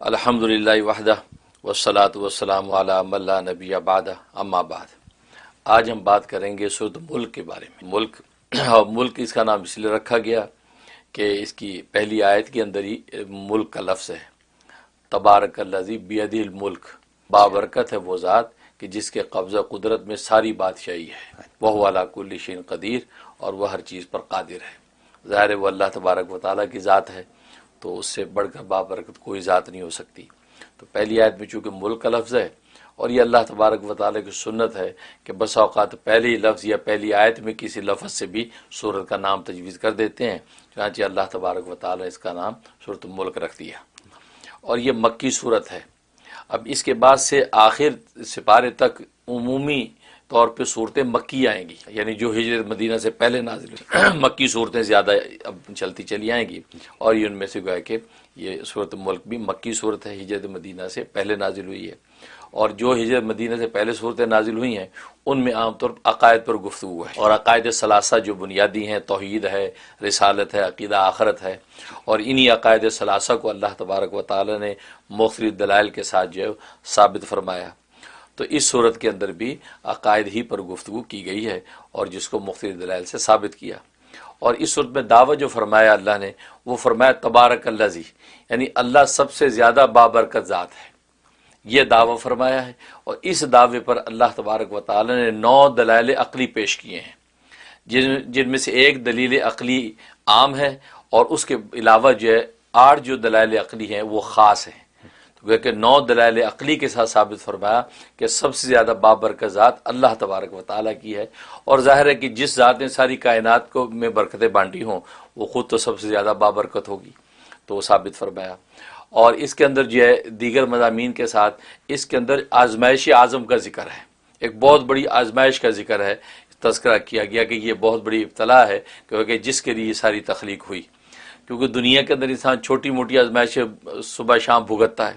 الحمدللہ وحدہ والصلاۃ والسلام علی من لا نبی بعدہ اما بعد۔ آج ہم بات کریں گے سورۃ ملک کے بارے میں۔ ملک اس کا نام اس لیے رکھا گیا کہ اس کی پہلی آیت کے اندر ہی ملک کا لفظ ہے۔ تبارک الذی بیدہ الملک، بابرکت ہے وہ ذات کہ جس کے قبضہ قدرت میں ساری بادشاہی ہے، وہو علی کل شیء قدیر، اور وہ ہر چیز پر قادر ہے۔ ظاہر ہے وہ اللہ تبارک و تعالیٰ کی ذات ہے، تو اس سے بڑھ کر بابرکت کوئی ذات نہیں ہو سکتی۔ تو پہلی آیت میں چونکہ ملک کا لفظ ہے، اور یہ اللہ تبارک و تعالیٰ کی سنت ہے کہ بس اوقات پہلے ہی لفظ یا پہلی آیت میں کسی لفظ سے بھی سورت کا نام تجویز کر دیتے ہیں، چنانچہ اللہ تبارک و تعالیٰ اس کا نام سورۃ ملک رکھ دیا، اور یہ مکی سورت ہے۔ اب اس کے بعد سے آخر سپارے تک عمومی طور پہ صورتیں مکی آئیں گی، یعنی جو ہجرت مدینہ سے پہلے نازل ہوئی مکی صورتیں زیادہ اب چلتی چلی آئیں گی، اور یہ ان میں سے گویا کہ یہ سورۃ ملک بھی مکی صورت ہے، ہجرت مدینہ سے پہلے نازل ہوئی ہے۔ اور جو ہجرت مدینہ سے پہلے صورتیں نازل ہوئی ہیں ان میں عام طور پر عقائد پر گفتگو ہے، اور عقائد ثلاثہ جو بنیادی ہیں، توحید ہے، رسالت ہے، عقیدہ آخرت ہے، اور انہی عقائد ثلاثہ کو اللہ تبارک و تعالی نے مختلف دلائل کے ساتھ جو ہے ثابت فرمایا۔ تو اس صورت کے اندر بھی عقائد ہی پر گفتگو کی گئی ہے، اور جس کو مختلف دلائل سے ثابت کیا۔ اور اس صورت میں دعویٰ جو فرمایا اللہ نے، وہ فرمایا تبارک الذی، یعنی اللہ سب سے زیادہ بابرکت ذات ہے، یہ دعویٰ فرمایا ہے۔ اور اس دعوے پر اللہ تبارک و تعالی نے 9 دلائل عقلی پیش کیے ہیں، جن میں سے ایک دلیل عقلی عام ہے، اور اس کے علاوہ جو ہے 8 جو دلائل عقلی ہیں وہ خاص ہیں۔ تو کہ 9 دلائل عقلی کے ساتھ ثابت فرمایا کہ سب سے زیادہ بابرکت ذات اللہ تبارک و تعالیٰ کی ہے، اور ظاہر ہے کہ جس ذات نے ساری کائنات کو میں برکتیں بانٹی ہوں وہ خود تو سب سے زیادہ بابرکت ہوگی، تو وہ ثابت فرمایا۔ اور اس کے اندر جو ہے دیگر مضامین کے ساتھ اس کے اندر آزمائش اعظم کا ذکر ہے، ایک بہت بڑی آزمائش کا ذکر ہے، تذکرہ کیا گیا کہ یہ بہت بڑی ابتلا ہے کیونکہ جس کے لیے یہ ساری تخلیق ہوئی، کیونکہ دنیا کے اندر انسان چھوٹی موٹی آزمائشیں صبح شام بھگتتا ہے،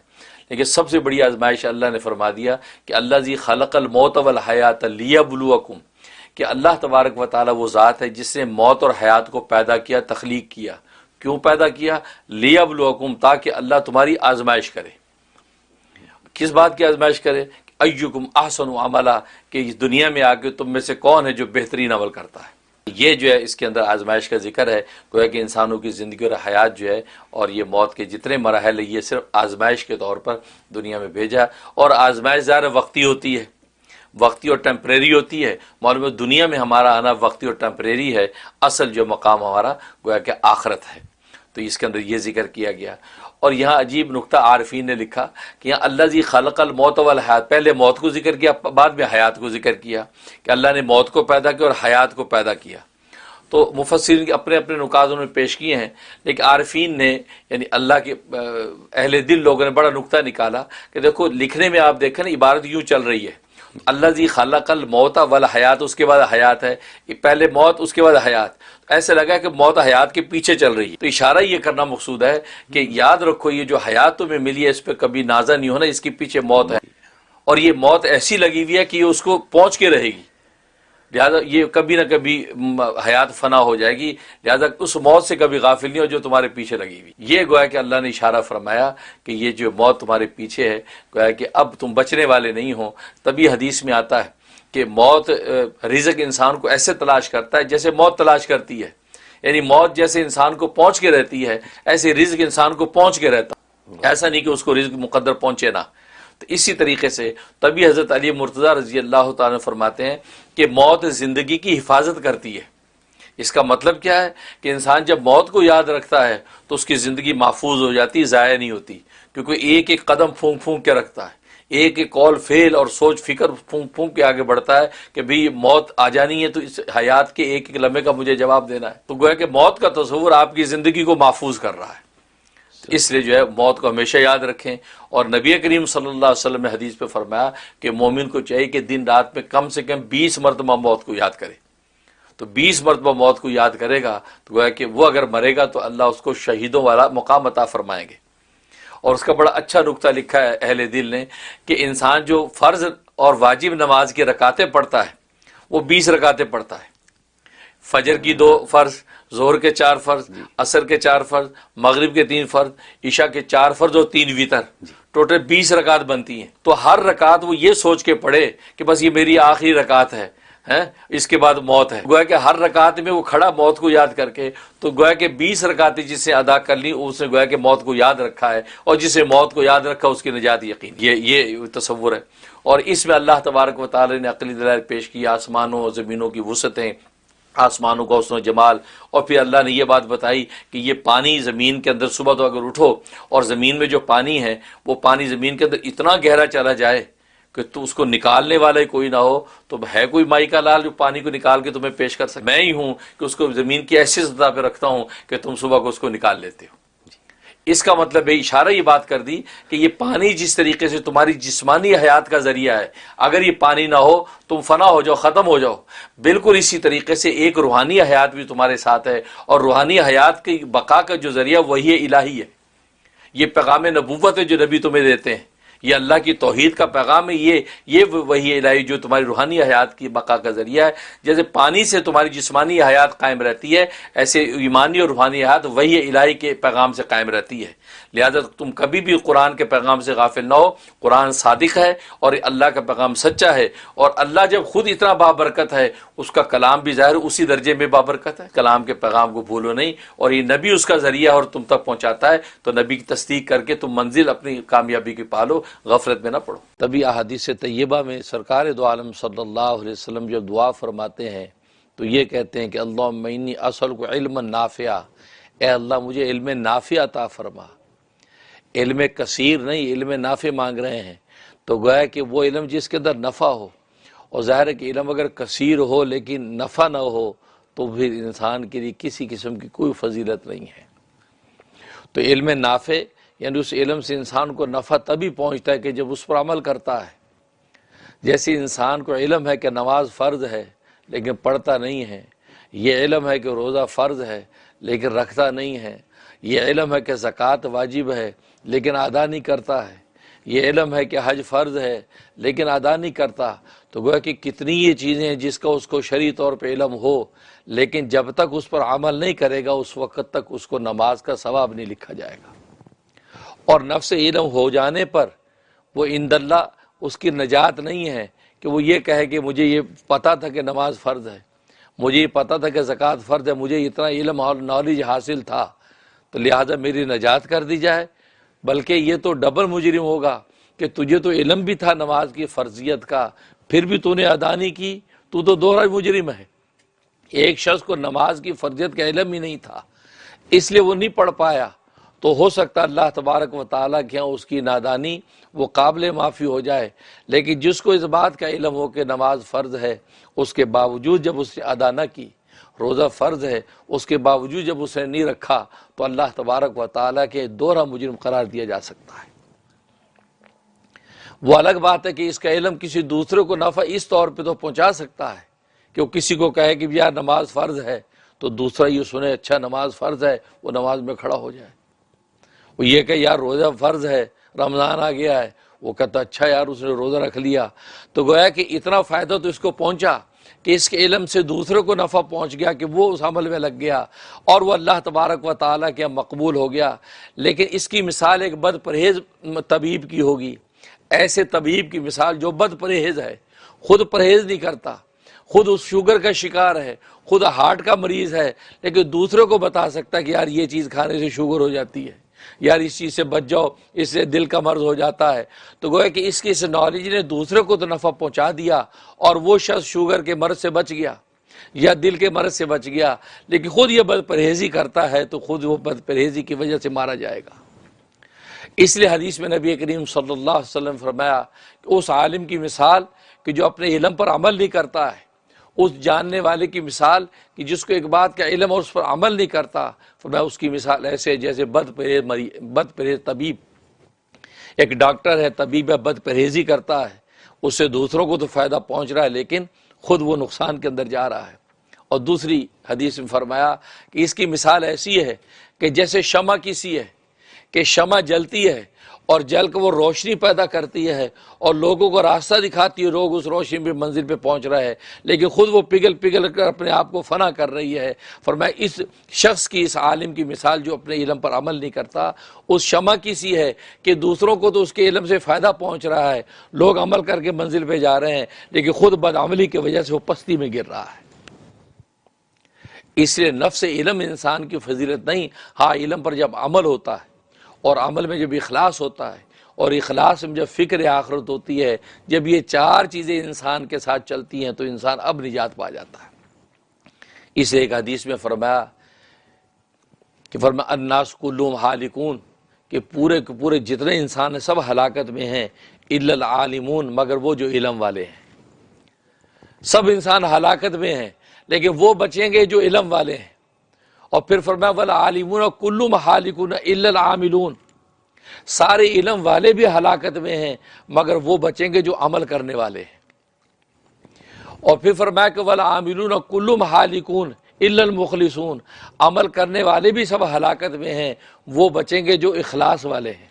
لیکن سب سے بڑی آزمائش اللہ نے فرما دیا کہ اللہ ذی خلق الموت والحیات لیبلوکم، کہ اللہ تبارک و تعالیٰ وہ ذات ہے جس نے موت اور حیات کو پیدا کیا، تخلیق کیا۔ کیوں پیدا کیا؟ لیبلوکم، تاکہ اللہ تمہاری آزمائش کرے۔ کس بات کی آزمائش کرے؟ ایکم احسن عملا، کہ اس دنیا میں آ کے تم میں سے کون ہے جو بہترین عمل کرتا ہے۔ یہ جو ہے اس کے اندر آزمائش کا ذکر ہے، گویا کہ انسانوں کی زندگی اور حیات جو ہے اور یہ موت کے جتنے مراحل ہیں یہ صرف آزمائش کے طور پر دنیا میں بھیجا، اور آزمائش ظاہر وقتی ہوتی ہے، وقتی اور ٹیمپریری ہوتی ہے۔ معلوم ہے دنیا میں ہمارا آنا وقتی اور ٹیمپریری ہے، اصل جو مقام ہمارا گویا کہ آخرت ہے۔ تو اس کے اندر یہ ذکر کیا گیا۔ اور یہاں عجیب نقطہ عارفین نے لکھا کہ یہاں اللہ ذی خلق الموت والحیات، پہلے موت کو ذکر کیا، بعد میں حیات کو ذکر کیا، کہ اللہ نے موت کو پیدا کیا اور حیات کو پیدا کیا۔ تو مفسرین اپنے اپنے نکات انہوں نے پیش کیے ہیں، لیکن عارفین نے یعنی اللہ کے اہل دل لوگوں نے بڑا نقطہ نکالا کہ دیکھو لکھنے میں آپ دیکھیں نا عبارت یوں چل رہی ہے، اللہ ذی خلق الموت والحیات، اس کے بعد حیات ہے، پہلے موت اس کے بعد حیات، ایسے لگا کہ موت حیات کے پیچھے چل رہی ہے۔ تو اشارہ یہ کرنا مقصود ہے کہ یاد رکھو یہ جو حیات تمہیں ملی ہے اس پہ کبھی نازا نہیں ہونا، اس کے پیچھے موت ہے، اور یہ موت ایسی لگی ہوئی ہے کہ یہ اس کو پہنچ کے رہے گی، لہٰذا یہ کبھی نہ کبھی حیات فنا ہو جائے گی، لہٰذا اس موت سے کبھی غافل نہیں ہو جو تمہارے پیچھے لگی ہوئی۔ یہ گویا کہ اللہ نے اشارہ فرمایا کہ یہ جو موت تمہارے پیچھے ہے، گویا کہ اب تم بچنے والے نہیں ہو۔ تبھی حدیث میں آتا ہے کہ موت رزق انسان کو ایسے تلاش کرتا ہے جیسے موت تلاش کرتی ہے، یعنی موت جیسے انسان کو پہنچ کے رہتی ہے ایسے رزق انسان کو پہنچ کے رہتا، ایسا نہیں کہ اس کو رزق مقدر پہنچے نہ۔ تو اسی طریقے سے تبھی حضرت علی مرتضیٰ رضی اللہ تعالیٰ فرماتے ہیں کہ موت زندگی کی حفاظت کرتی ہے۔ اس کا مطلب کیا ہے کہ انسان جب موت کو یاد رکھتا ہے تو اس کی زندگی محفوظ ہو جاتی، ضائع نہیں ہوتی، کیونکہ ایک ایک قدم پھونک پھونک کے رکھتا ہے، ایک ایک قول فعل اور سوچ فکر پھونک پھونک کے آگے بڑھتا ہے کہ بھئی موت آ جانی ہے تو اس حیات کے ایک ایک لمحے کا مجھے جواب دینا ہے۔ تو گویا کہ موت کا تصور آپ کی زندگی کو محفوظ کر رہا ہے، اس لیے جو ہے موت کو ہمیشہ یاد رکھیں۔ اور نبی کریم صلی اللہ علیہ وسلم نے حدیث پہ فرمایا کہ مومن کو چاہیے کہ دن رات میں کم سے کم 20 مرتبہ موت کو یاد کرے۔ تو 20 مرتبہ موت کو یاد کرے گا تو گویا کہ وہ اگر مرے گا تو اللہ اس کو شہیدوں والا مقام عطا فرمائیں گے۔ اور اس کا بڑا اچھا نقطہ لکھا ہے اہل دل نے کہ انسان جو فرض اور واجب نماز کی رکعتیں پڑھتا ہے وہ 20 رکعتیں پڑھتا ہے، فجر کی 2 فرض، ظہر کے 4 فرض، عصر کے 4 فرض، مغرب کے 3 فرض، عشاء کے 4 فرض اور 3 وتر، ٹوٹل 20 رکعت بنتی ہیں۔ تو ہر رکعت وہ یہ سوچ کے پڑھے کہ بس یہ میری آخری رکعت ہے، اس کے بعد موت ہے، گویا کہ ہر رکعت میں وہ کھڑا موت کو یاد کر کے، تو گویا کہ 20 رکعتیں جس نے ادا کر لی اس نے گویا کہ موت کو یاد رکھا ہے، اور جس نے موت کو یاد رکھا اس کی نجات یقین۔ یہ تصور ہے، اور اس میں اللہ تبارک و تعالی نے عقلی دلائل پیش کی، آسمانوں اور زمینوں کی وسعتیں، آسمانوں کا حسن و جمال، اور پھر اللہ نے یہ بات بتائی کہ یہ پانی زمین کے اندر صبح تو اگر اٹھو اور زمین میں جو پانی ہے وہ پانی زمین کے اندر اتنا گہرا چلا جائے کہ تو اس کو نکالنے والا ہی کوئی نہ ہو، تو ہے کوئی مائی کا لال جو پانی کو نکال کے تمہیں پیش کر سکے؟ میں ہی ہوں کہ اس کو زمین کی ایسی سطح پہ رکھتا ہوں کہ تم صبح کو اس کو نکال لیتے ہو۔ اس کا مطلب ہے اشارہ یہ بات کر دی کہ یہ پانی جس طریقے سے تمہاری جسمانی حیات کا ذریعہ ہے، اگر یہ پانی نہ ہو تم فنا ہو جاؤ، ختم ہو جاؤ، بالکل اسی طریقے سے ایک روحانی حیات بھی تمہارے ساتھ ہے، اور روحانی حیات کی بقا کا جو ذریعہ وہی الہی ہے۔ یہ پیغام نبوت ہے جو نبی تمہیں دیتے ہیں، یہ اللہ کی توحید کا پیغام ہے، یہ وہی الہی جو تمہاری روحانی حیات کی بقا کا ذریعہ ہے۔ جیسے پانی سے تمہاری جسمانی حیات قائم رہتی ہے، ایسے ایمانی اور روحانی حیات وہی الہی کے پیغام سے قائم رہتی ہے۔ لہذا تم کبھی بھی قرآن کے پیغام سے غافل نہ ہو، قرآن صادق ہے اور اللہ کا پیغام سچا ہے، اور اللہ جب خود اتنا بابرکت ہے اس کا کلام بھی ظاہر اسی درجے میں بابرکت ہے۔ کلام کے پیغام کو بھولو نہیں، اور یہ نبی اس کا ذریعہ ہے اور تم تک پہنچاتا ہے، تو نبی کی تصدیق کر کے تم منزل اپنی کامیابی کی پالو، غفلت میں نہ پڑو۔ تبھی احادیث طیبہ میں سرکار دو عالم صلی اللہ علیہ وسلم جب دعا فرماتے ہیں تو یہ کہتے ہیں کہ اللہم انی اسألک علما نافعا، اے اللہ مجھے علم نافع عطا فرما۔ علم کثیر نہیں، علم نافع مانگ رہے ہیں، تو گویا کہ وہ علم جس کے اندر نفع ہو، اور ظاہر ہے کہ علم اگر کثیر ہو لیکن نفع نہ ہو تو پھر انسان کے لیے کسی قسم کی کوئی فضیلت نہیں ہے۔ تو علم نافع یعنی اس علم سے انسان کو نفع تبھی پہنچتا ہے کہ جب اس پر عمل کرتا ہے۔ جیسے انسان کو علم ہے کہ نماز فرض ہے لیکن پڑھتا نہیں ہے، یہ علم ہے کہ روزہ فرض ہے لیکن رکھتا نہیں ہے، یہ علم ہے کہ زکوٰۃ واجب ہے لیکن ادا نہیں کرتا ہے، یہ علم ہے کہ حج فرض ہے لیکن ادا نہیں کرتا، تو گویا کہ کتنی یہ چیزیں ہیں جس کا اس کو شرعی طور پہ علم ہو لیکن جب تک اس پر عمل نہیں کرے گا اس وقت تک اس کو نماز کا ثواب نہیں لکھا جائے گا۔ اور نفس علم ہو جانے پر وہ عند اللہ اس کی نجات نہیں ہے کہ وہ یہ کہے کہ مجھے یہ پتہ تھا کہ نماز فرض ہے، مجھے یہ پتہ تھا کہ زکوٰۃ فرض ہے، مجھے اتنا علم اور نالج حاصل تھا تو لہٰذا میری نجات کر دی جائے، بلکہ یہ تو ڈبل مجرم ہوگا کہ تجھے تو علم بھی تھا نماز کی فرضیت کا، پھر بھی تو نے ادا نہیں کی، تو دوہرا مجرم ہے۔ ایک شخص کو نماز کی فرضیت کا علم ہی نہیں تھا، اس لیے وہ نہیں پڑھ پایا، تو ہو سکتا اللہ تبارک و تعالیٰ کے ہاں اس کی نادانی وہ قابل معافی ہو جائے، لیکن جس کو اس بات کا علم ہو کہ نماز فرض ہے، اس کے باوجود جب اس نے ادا نہ کی، روزہ فرض ہے اس کے باوجود جب اس نے نہیں رکھا، تو اللہ تبارک و تعالیٰ کے دوہرا مجرم قرار دیا جا سکتا ہے۔ وہ الگ بات ہے کہ اس کا علم کسی دوسرے کو نفع اس طور پہ تو پہنچا سکتا ہے کہ وہ کسی کو کہے کہ یار نماز فرض ہے، تو دوسرا یہ سنے اچھا نماز فرض ہے، وہ نماز میں کھڑا ہو جائے۔ وہ یہ کہ یار روزہ فرض ہے، رمضان آ گیا ہے، وہ کہتا اچھا یار اس نے روزہ رکھ لیا، تو گویا کہ اتنا فائدہ تو اس کو پہنچا کہ اس کے علم سے دوسرے کو نفع پہنچ گیا کہ وہ اس عمل میں لگ گیا اور وہ اللہ تبارک و تعالیٰ کے مقبول ہو گیا۔ لیکن اس کی مثال ایک بد پرہیز طبیب کی ہوگی، ایسے طبیب کی مثال جو بد پرہیز ہے، خود پرہیز نہیں کرتا، خود اس شوگر کا شکار ہے، خود ہارٹ کا مریض ہے، لیکن دوسرے کو بتا سکتا ہے کہ یار یہ چیز کھانے سے شوگر ہو جاتی ہے، یار اس چیز سے بچ جاؤ، اس سے دل کا مرض ہو جاتا ہے۔ تو گویا کہ اس کی اس نالج نے دوسرے کو تو نفع پہنچا دیا اور وہ شخص شوگر کے مرض سے بچ گیا یا دل کے مرض سے بچ گیا، لیکن خود یہ بد پرہیزی کرتا ہے تو خود وہ بد پرہیزی کی وجہ سے مارا جائے گا۔ اس لیے حدیث میں نبی کریم صلی اللہ علیہ وسلم فرمایا کہ اس عالم کی مثال کہ جو اپنے علم پر عمل نہیں کرتا ہے، اس جاننے والے کی مثال کہ جس کو ایک بات کا علم اور اس پر عمل نہیں کرتا، فرمایا اس کی مثال ایسے جیسے بد پرہیز طبیب، ایک ڈاکٹر ہے، طبیب ہے، بد پرہیزی کرتا ہے، اس سے دوسروں کو تو فائدہ پہنچ رہا ہے لیکن خود وہ نقصان کے اندر جا رہا ہے۔ اور دوسری حدیث میں فرمایا کہ اس کی مثال ایسی ہے کہ جیسے شمع کسی ہے کہ شمع جلتی ہے اور جل کر وہ روشنی پیدا کرتی ہے اور لوگوں کو راستہ دکھاتی ہے، لوگ اس روشنی پہ منزل پہ پہنچ رہے ہیں، لیکن خود وہ پگھل پگھل کر اپنے آپ کو فنا کر رہی ہے۔ فرمایا اس شخص کی، اس عالم کی مثال جو اپنے علم پر عمل نہیں کرتا، اس شمع کی سی ہے کہ دوسروں کو تو اس کے علم سے فائدہ پہنچ رہا ہے، لوگ عمل کر کے منزل پہ جا رہے ہیں، لیکن خود بدعملی کی وجہ سے وہ پستی میں گر رہا ہے۔ اس لیے نفس علم انسان کی فضیلت نہیں، ہاں علم پر جب عمل ہوتا ہے اور عمل میں جب اخلاص ہوتا ہے اور اخلاص میں جب فکر آخرت ہوتی ہے، جب یہ چار چیزیں انسان کے ساتھ چلتی ہیں تو انسان اب نجات پا جاتا ہے۔ اس ایک حدیث میں فرمایا کہ الناس کلهم حالکون، کہ پورے کے پورے جتنے انسان ہیں سب ہلاکت میں ہیں، الا العالمون، مگر وہ جو علم والے ہیں۔ سب انسان ہلاکت میں ہیں لیکن وہ بچیں گے جو علم والے ہیں۔ اور پھر فرمایا والعالمون کلهم حالکون الا العاملون، سارے علم والے بھی ہلاکت میں ہیں مگر وہ بچیں گے جو عمل کرنے والے ہیں۔ اور پھر فرمایا کہ والعاملون کلهم حالکون الا المخلصون، عمل کرنے والے بھی سب ہلاکت میں ہیں، وہ بچیں گے جو اخلاص والے ہیں،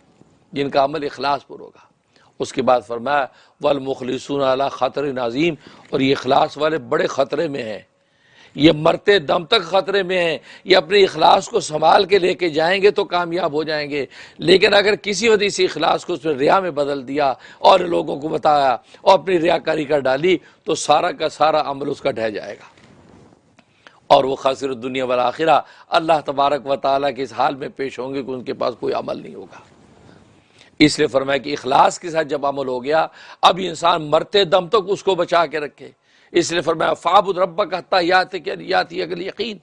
جن کا عمل اخلاص پر ہوگا۔ اس کے بعد فرمایا والمخلصون علی خطر عظیم، اور یہ اخلاص والے بڑے خطرے میں ہیں، یہ مرتے دم تک خطرے میں ہیں۔ یہ اپنے اخلاص کو سنبھال کے لے کے جائیں گے تو کامیاب ہو جائیں گے، لیکن اگر کسی وجہ سے اخلاص کو اس نے ریا میں بدل دیا اور لوگوں کو بتایا اور اپنی ریاکاری کر ڈالی تو سارا کا سارا عمل اس کا ڈھہ جائے گا، اور وہ خاسر الدنیا والآخرہ، اللہ تبارک و تعالیٰ کے اس حال میں پیش ہوں گے کہ ان کے پاس کوئی عمل نہیں ہوگا۔ اس لیے فرمایا کہ اخلاص کے ساتھ جب عمل ہو گیا، اب انسان مرتے دم تک اس کو بچا کے رکھے۔ اس لیے فرمایا فاعبد ربک حتی یاتیک الیقین،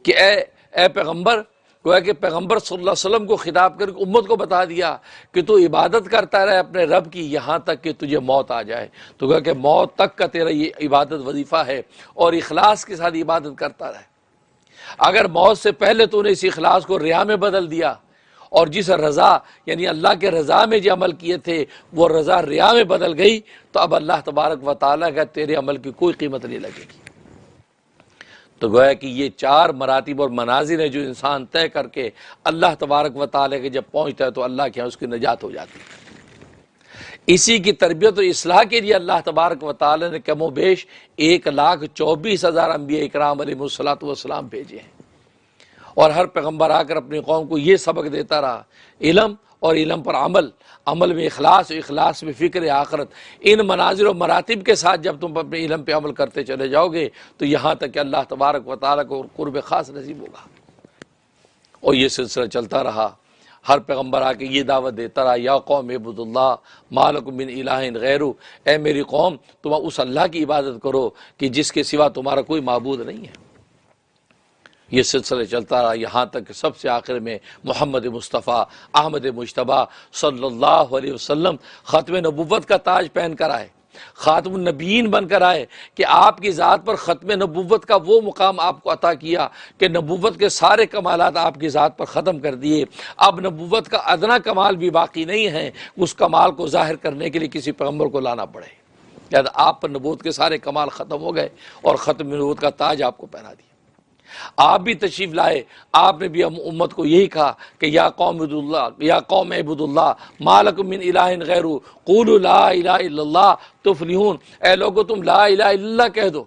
کہ اے پیغمبر، گویا کہ پیغمبر صلی اللہ علیہ وسلم کو خطاب کر کے امت کو بتا دیا کہ تو عبادت کرتا رہے اپنے رب کی یہاں تک کہ تجھے موت آ جائے۔ تو گویا کہ موت تک کا تیرا یہ عبادت وظیفہ ہے، اور اخلاص کے ساتھ عبادت کرتا رہے۔ اگر موت سے پہلے تو نے اس اخلاص کو ریا میں بدل دیا، اور جس رضا یعنی اللہ کے رضا میں جو عمل کیے تھے وہ رضا ریا میں بدل گئی، تو اب اللہ تبارک و تعالیٰ کا تیرے عمل کی کوئی قیمت نہیں لگے گی۔ تو گویا کہ یہ چار مراتب اور منازل ہیں جو انسان طے کر کے اللہ تبارک و تعالیٰ کے جب پہنچتا ہے تو اللہ کے یہاں اس کی نجات ہو جاتی ہے۔ اسی کی تربیت و اصلاح کے لیے اللہ تبارک و تعالیٰ نے کم و بیش 1,24,000 انبیاء اکرام علیہم الصلوۃ والسلام بھیجے ہیں، اور ہر پیغمبر آ کر اپنی قوم کو یہ سبق دیتا رہا، علم اور علم پر عمل، عمل میں اخلاص اور اخلاص میں فکر آخرت، ان مناظر و مراتب کے ساتھ جب تم اپنے علم پہ عمل کرتے چلے جاؤ گے تو یہاں تک کہ اللہ تبارک و تعالیٰ کو قرب خاص نصیب ہوگا۔ اور یہ سلسلہ چلتا رہا، ہر پیغمبر آ کے یہ دعوت دیتا رہا، یا قوم اعبدوا اللہ ما لکم من الہ غیرہ، اے میری قوم تم اس اللہ کی عبادت کرو کہ جس کے سوا تمہارا کوئی معبود نہیں ہے۔ یہ سلسلہ چلتا رہا یہاں تک کہ سب سے آخر میں محمد مصطفیٰ احمد مجتبیٰ صلی اللہ علیہ وسلم ختم نبوت کا تاج پہن کر آئے، خاتم النبیین بن کر آئے، کہ آپ کی ذات پر ختم نبوت کا وہ مقام آپ کو عطا کیا کہ نبوت کے سارے کمالات آپ کی ذات پر ختم کر دیے۔ اب نبوت کا ادنا کمال بھی باقی نہیں ہے، اس کمال کو ظاہر کرنے کے لیے کسی پیغمبر کو لانا پڑے، لہذا آپ پر نبوت کے سارے کمال ختم ہو گئے اور ختم نبوت کا تاج آپ کو پہنا دیا۔ آپ بھی تشریف لائے، آپ نے بھی امت کو یہی کہا کہ یا قوم اعبدوا اللہ، یا قوم اعبدوا اللہ ما لکم من الہ غیرہ قولوا لا الہ الا اللہ تفلحون، اے لوگو تم لا الہ الا اللہ کہہ دو،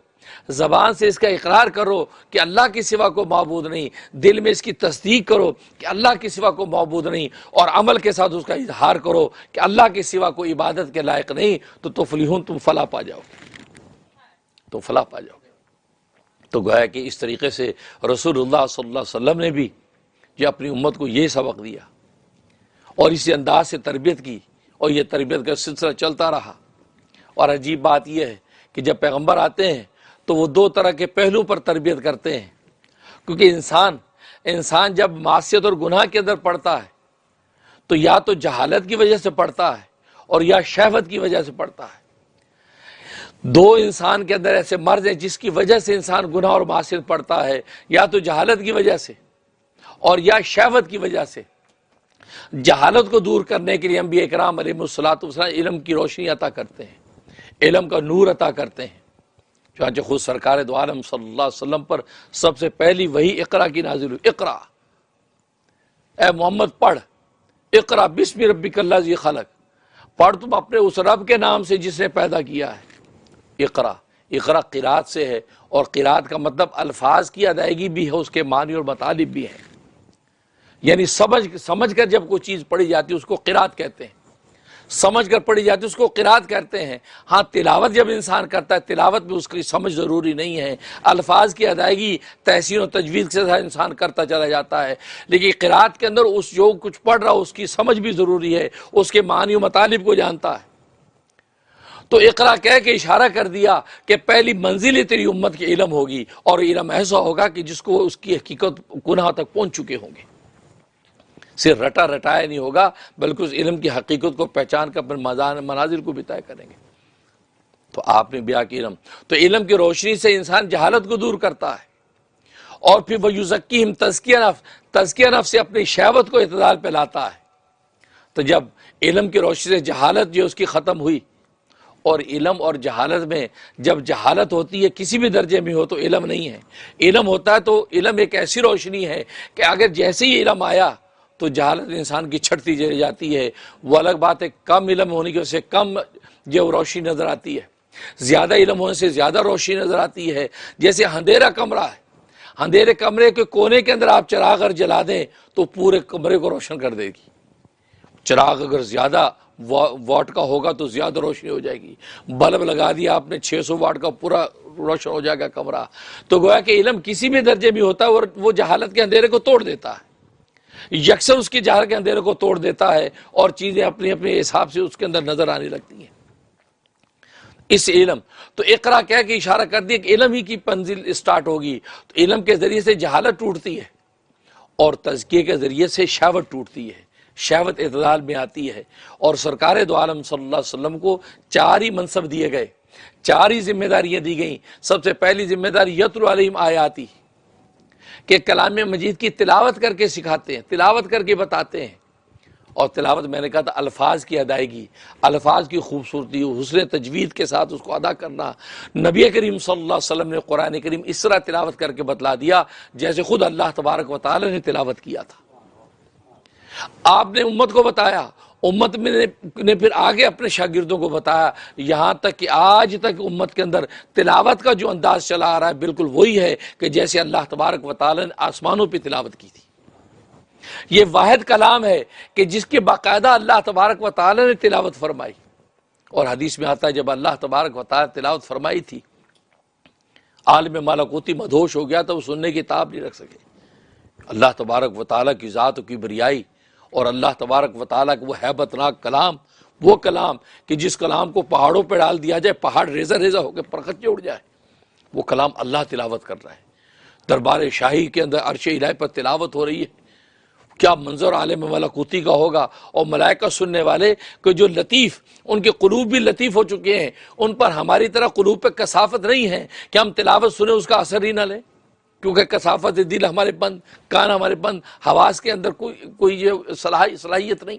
زبان سے اس کا اقرار کرو کہ اللہ کے سوا کو معبود نہیں، دل میں اس کی تصدیق کرو کہ اللہ کے سوا کو معبود نہیں، اور عمل کے ساتھ اس کا اظہار کرو کہ اللہ کے سوا کو عبادت کے لائق نہیں، تو تفلحون، تم فلاح پا جاؤ گے، تو فلاح پا جاؤ گے۔ تو گویا کہ اس طریقے سے رسول اللہ صلی اللہ علیہ وسلم نے بھی جو اپنی امت کو یہ سبق دیا اور اسی انداز سے تربیت کی، اور یہ تربیت کا سلسلہ چلتا رہا۔ اور عجیب بات یہ ہے کہ جب پیغمبر آتے ہیں تو وہ دو طرح کے پہلو پر تربیت کرتے ہیں، کیونکہ انسان جب معصیت اور گناہ کے اندر پڑتا ہے تو یا تو جہالت کی وجہ سے پڑتا ہے اور یا شہوت کی وجہ سے پڑتا ہے۔ دو انسان کے اندر ایسے مرض ہیں جس کی وجہ سے انسان گناہ اور معصیت پڑتا ہے، یا تو جہالت کی وجہ سے اور یا شہوت کی وجہ سے۔ جہالت کو دور کرنے کے لیے انبیاء اکرام علیہم الصلوۃ والسلام علم کی روشنی عطا کرتے ہیں، علم کا نور عطا کرتے ہیں۔ چنانچہ خود سرکار دو عالم صلی اللہ علیہ وسلم پر سب سے پہلی وحی اقرا کی نازل ہوئی، اقرا، اے محمد پڑھ، اقرا بسم ربک الذی خلق، پڑھ تم اپنے اس رب کے نام سے جس نے پیدا کیا ہے۔ اقرا، اقرا قرات سے ہے، اور قرات کا مطلب الفاظ کی ادائیگی بھی ہے، اس کے معنی اور مطالب بھی ہیں، یعنی سمجھ کر جب کوئی چیز پڑھی جاتی ہے اس کو قرات کہتے ہیں، سمجھ کر پڑھی جاتی ہے اس کو قرات کہتے ہیں۔ ہاں تلاوت جب انسان کرتا ہے، تلاوت میں اس کی سمجھ ضروری نہیں ہے، الفاظ کی ادائیگی تحسین و تجوید کے ساتھ انسان کرتا چلا جاتا ہے، لیکن قرات کے اندر اس جو کچھ پڑھ رہا اس کی سمجھ بھی ضروری ہے، اس کے معنی و مطالب کو جانتا ہے۔ تو اقرا کہہ کے اشارہ کر دیا کہ پہلی منزل تیری امت کی علم ہوگی، اور علم ایسا ہوگا کہ جس کو اس کی حقیقت گناہ تک پہنچ چکے ہوں گے، صرف رٹا رٹایا نہیں ہوگا، بلکہ اس علم کی حقیقت کو پہچان کر اپنے منازل کو بھی طے کریں گے۔ تو آپ نے بیان کی علم، تو علم کی روشنی سے انسان جہالت کو دور کرتا ہے، اور پھر وہ یزکیہم تزکیہ نفس سے اپنی شہوت کو اعتدال پہ لاتا ہے۔ تو جب علم کی روشنی سے جہالت جو اس کی ختم ہوئی، اور علم اور جہالت میں جب جہالت ہوتی ہے کسی بھی درجے میں ہو تو علم نہیں ہے، علم ہوتا ہے تو علم ایک ایسی روشنی ہے کہ اگر جیسے ہی علم آیا تو جہالت انسان کی چھٹتی چلی جاتی ہے۔ وہ الگ بات ہے کم علم ہونے کی وجہ سے کم جو روشنی نظر آتی ہے، زیادہ علم ہونے سے زیادہ روشنی نظر آتی ہے۔ جیسے اندھیرا کمرہ ہے، اندھیرے کمرے کے کونے کے اندر آپ چراغ اگر جلا دیں تو پورے کمرے کو روشن کر دے گی۔ چراغ اگر زیادہ واٹ کا ہوگا تو زیادہ روشنی ہو جائے گی، بلب لگا دیا آپ نے 600 واٹ کا، پورا روشن ہو جائے گا کمرہ۔ تو گویا کہ علم کسی بھی درجے میں ہوتا ہے اور وہ جہالت کے اندھیرے کو توڑ دیتا ہے، یکسر اس کی جہالت کے اندھیرے کو توڑ دیتا ہے، اور چیزیں اپنے اپنے حساب سے اس کے اندر نظر آنے لگتی ہیں۔ اس علم تو اقرا کہہ کے اشارہ کر دیا کہ علم ہی کی منزل اسٹارٹ ہوگی، تو علم کے ذریعے سے جہالت ٹوٹتی ہے، اور تزکیے کے ذریعے سے شہوت ٹوٹتی ہے، شہوت اعتدال میں آتی ہے۔ اور سرکار دو عالم صلی اللہ علیہ وسلم کو 4 ہی منصب دیے گئے، 4 ہی ذمہ داریاں دی گئیں۔ سب سے پہلی ذمہ داری یتلو علیہم آیاتی، کہ کلام مجید کی تلاوت کر کے سکھاتے ہیں، تلاوت کر کے بتاتے ہیں۔ اور تلاوت میں نے کہا تھا الفاظ کی ادائیگی، الفاظ کی خوبصورتی، حسن تجوید کے ساتھ اس کو ادا کرنا۔ نبی کریم صلی اللہ علیہ وسلم نے قرآن کریم اس طرح تلاوت کر کے بتلا دیا جیسے خود اللہ تبارک و تعالی نے تلاوت کیا تھا۔ آپ نے امت کو بتایا، امت میں نے پھر آگے اپنے شاگردوں کو بتایا، یہاں تک کہ آج تک امت کے اندر تلاوت کا جو انداز چلا آ رہا ہے بالکل وہی ہے کہ جیسے اللہ تبارک و تعالی نے آسمانوں پہ تلاوت کی تھی۔ یہ واحد کلام ہے کہ جس کے باقاعدہ اللہ تبارک و تعالی نے تلاوت فرمائی، اور حدیث میں آتا ہے جب اللہ تبارک و تعالی تلاوت فرمائی تھی، عالم ملکوتی مدہوش ہو گیا تو وہ سننے کی تاب نہیں رکھ سکے۔ اللہ تبارک و تعالیٰ کی ذات کی بریائی اور اللہ تبارک و تعالیٰ کا وہ ہیبت ناک کلام، وہ کلام کہ جس کلام کو پہاڑوں پہ ڈال دیا جائے پہاڑ ریزہ ریزہ ہو کے پرخچے اڑ جائے، وہ کلام اللہ تلاوت کر رہا ہے۔ دربار شاہی کے اندر عرش الہی پر تلاوت ہو رہی ہے، کیا منظر عالم ملکوتی کا ہوگا، اور ملائکہ سننے والے کہ جو لطیف، ان کے قلوب بھی لطیف ہو چکے ہیں، ان پر ہماری طرح قلوب پہ کثافت نہیں ہے کہ ہم تلاوت سنیں اس کا اثر ہی نہ لیں، کیونکہ کثافت دل ہمارے بند، کان ہمارے بند، حواس کے اندر کوئی یہ صلاحیت نہیں۔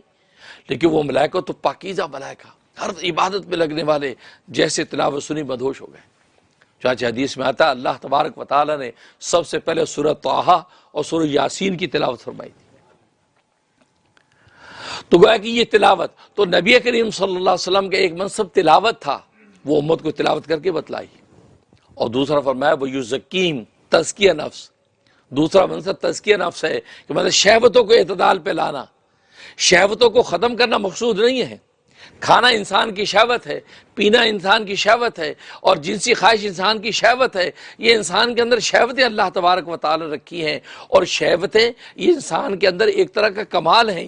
لیکن وہ ملائکہ تو پاکیزہ ملائکہ، ہر عبادت میں لگنے والے، جیسے تلاوت سنی مدہوش ہو گئے۔ چاچہ حدیث میں آتا ہے اللہ تبارک و تعالی نے سب سے پہلے سورہ طٰہٰ اور سورہ یاسین کی تلاوت فرمائی تھی۔ تو گویا کہ یہ تلاوت تو نبی کریم صلی اللہ علیہ وسلم کا ایک منصب تلاوت تھا، وہ امت کو تلاوت کر کے بتلائی۔ اور دوسرا فرمایا وہ یزکیم تزکیہ نفس، دوسرا منصب تزکیہ نفس ہے کہ مطلب شہوتوں کو اعتدال پہ لانا، شہوتوں کو ختم کرنا مقصود نہیں ہے۔ کھانا انسان کی شہوت ہے، پینا انسان کی شہوت ہے، اور جنسی خواہش انسان کی شہوت ہے۔ یہ انسان کے اندر شہوتیں اللہ تبارک و تعالی رکھی ہیں، اور شہوتیں یہ انسان کے اندر ایک طرح کا کمال ہیں،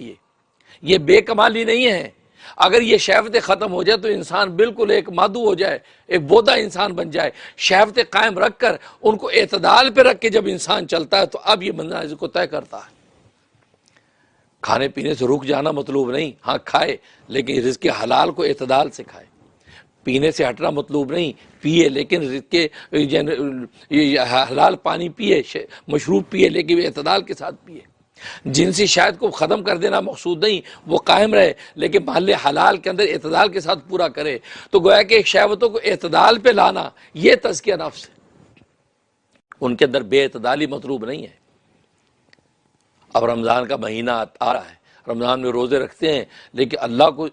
یہ بے کمالی نہیں ہے۔ اگر یہ شہوتیں ختم ہو جائے تو انسان بالکل ایک مادو ہو جائے، ایک بودا انسان بن جائے۔ شہوتیں قائم رکھ کر ان کو اعتدال پہ رکھ کے جب انسان چلتا ہے تو اب یہ منازل کو طے کرتا ہے۔ کھانے پینے سے رک جانا مطلوب نہیں، ہاں کھائے لیکن رزق حلال کو اعتدال سے کھائے۔ پینے سے ہٹنا مطلوب نہیں، پیے لیکن رزق حلال پانی پیے، مشروب پیے لیکن اعتدال کے ساتھ پیے۔ جنسی شہوت کو ختم کر دینا مقصود نہیں، وہ قائم رہے لیکن محل حلال کے اندر اعتدال کے ساتھ پورا کرے۔ تو گویا کہ شہوتوں کو اعتدال پہ لانا یہ تزکیہ نفس ہے، ان کے اندر بے اعتدالی مطلوب نہیں ہے۔ اب رمضان کا مہینہ آ رہا ہے، رمضان میں روزے رکھتے ہیں، لیکن اللہ کو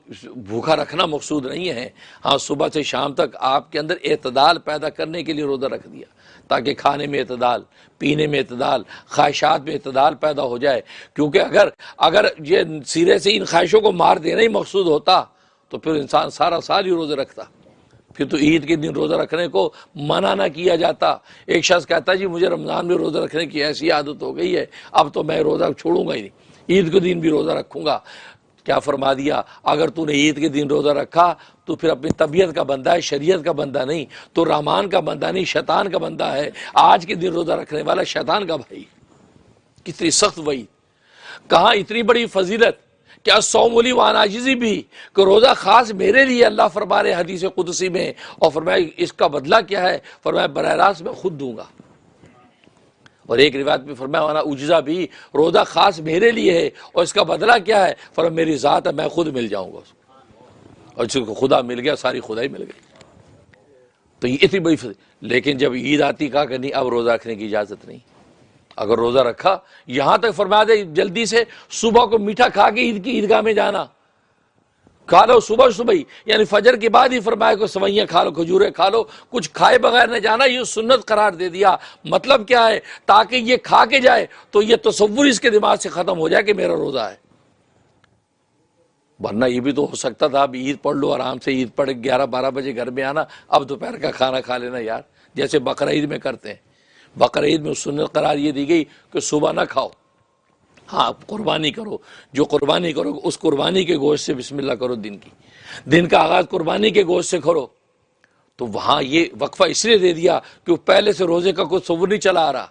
بھوکا رکھنا مقصود نہیں ہے۔ ہاں صبح سے شام تک آپ کے اندر اعتدال پیدا کرنے کے لیے روزہ رکھ دیا، تاکہ کھانے میں اعتدال، پینے میں اعتدال، خواہشات میں اعتدال پیدا ہو جائے۔ کیونکہ اگر یہ سرے سے ان خواہشوں کو مار دینا ہی مقصود ہوتا تو پھر انسان سارا سال ہی روزے رکھتا، پھر تو عید کے دن روزہ رکھنے کو منع نہ کیا جاتا۔ ایک شخص کہتا ہے جی مجھے رمضان میں روزہ رکھنے کی ایسی عادت ہو گئی ہے، اب تو میں روزہ چھوڑوں گا ہی نہیں، عید کے دن بھی روزہ رکھوں گا۔ کیا فرما دیا؟ اگر تو نے عید کے دن روزہ رکھا تو پھر اپنی طبیعت کا بندہ ہے، شریعت کا بندہ نہیں، تو رحمان کا بندہ نہیں، شیطان کا بندہ ہے۔ آج کے دن روزہ رکھنے والا شیطان کا بھائی۔ کتنی سخت وعید، کہاں اتنی بڑی فضیلت کہ الصوم لی وانا اجزی بھی، کہ روزہ خاص میرے لیے اللہ فرما رہے حدیث قدسی میں، اور فرمایا اس کا بدلہ کیا ہے؟ فرمایا براہ راست میں خود دوں گا۔ اور ایک روایت میں فرمایا وانا اجزا بھی، روزہ خاص میرے لیے ہے اور اس کا بدلہ کیا ہے؟ فرمایا میری ذات ہے، میں خود مل جاؤں گا اس کو، اور جس کو خدا مل گیا ساری خدائی مل گئی۔ تو یہ اتنی بڑی لیکن جب عید آتی کہا کہ نہیں اب روزہ رکھنے کی اجازت نہیں۔ اگر روزہ رکھا، یہاں تک فرمایا دے جلدی سے صبح کو میٹھا کھا کے عید کی عیدگاہ میں جانا، کھا لو صبح ہی، یعنی فجر کے بعد ہی فرمایا کہ سوئیاں کھا لو، کھجوریں کھا لو، کچھ کھائے بغیر نہ جانا، یہ سنت قرار دے دیا۔ مطلب کیا ہے؟ تاکہ یہ کھا کے جائے تو یہ تصور اس کے دماغ سے ختم ہو جائے کہ میرا روزہ ہے۔ ورنہ یہ بھی تو ہو سکتا تھا اب عید پڑھ لو آرام سے، عید پڑھ 11-12 بجے گھر میں آنا، اب دوپہر کا کھانا کھا لینا یار، جیسے بقرہ عید میں کرتے ہیں۔ بقرہ عید میں سنت قرار یہ دی گئی کہ صبح نہ کھاؤ، ہاں قربانی کرو، جو قربانی کرو اس قربانی کے گوشت سے بسم اللہ کرو، دن کا آغاز قربانی کے گوشت سے کرو۔ تو وہاں یہ وقفہ اس لیے دے دیا کہ وہ پہلے سے روزے کا کوئی تصور نہیں چلا آ رہا،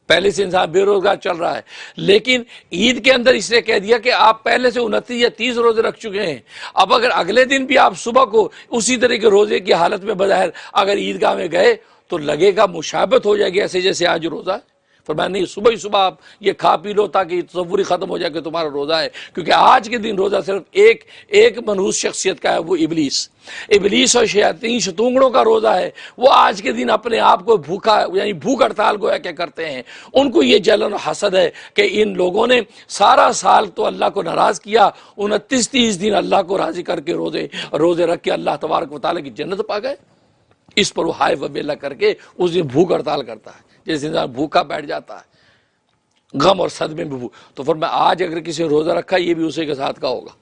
پہلے سے انسان بے روزگار چل رہا ہے۔ لیکن عید کے اندر اس نے کہہ دیا کہ آپ پہلے سے 29 یا 30 روزے رکھ چکے ہیں، اب اگر اگلے دن بھی آپ صبح کو اسی طرح کے روزے کی حالت میں بظاہر اگر عیدگاہ میں گئے تو لگے گا مشابہت ہو جائے گی ایسے جیسے آج روزہ ہے۔ فرمایا نہیں، صبح ہی صبح آپ یہ کھا پی لو تاکہ یہ تصور ہی ختم ہو جائے کہ تمہارا روزہ ہے، کیونکہ آج کے دن روزہ صرف ایک منحوس شخصیت کا ہے، وہ ابلیس اور شیاطین شتونگڑوں کا روزہ ہے۔ وہ آج کے دن اپنے آپ کو بھوکا، یعنی بھوک ہڑتال گویا کیا کرتے ہیں۔ ان کو یہ جلن و حسد ہے کہ ان لوگوں نے سارا سال تو اللہ کو ناراض کیا، 29-30 دن اللہ کو راضی کر کے روزے رکھ کے اللہ تبارک و تعالیٰ کی جنت پا گئے۔ اس پر وہ ہائے وبیلہ کر کے اس دن بھوک ہڑتال کرتا ہے، جیسے انسان بھوکا بیٹھ جاتا ہے، غم اور صدمے میں بھوک۔ تو فرمایا آج اگر کسی نے روزہ رکھا یہ بھی اسی کے ساتھ کا ہوگا۔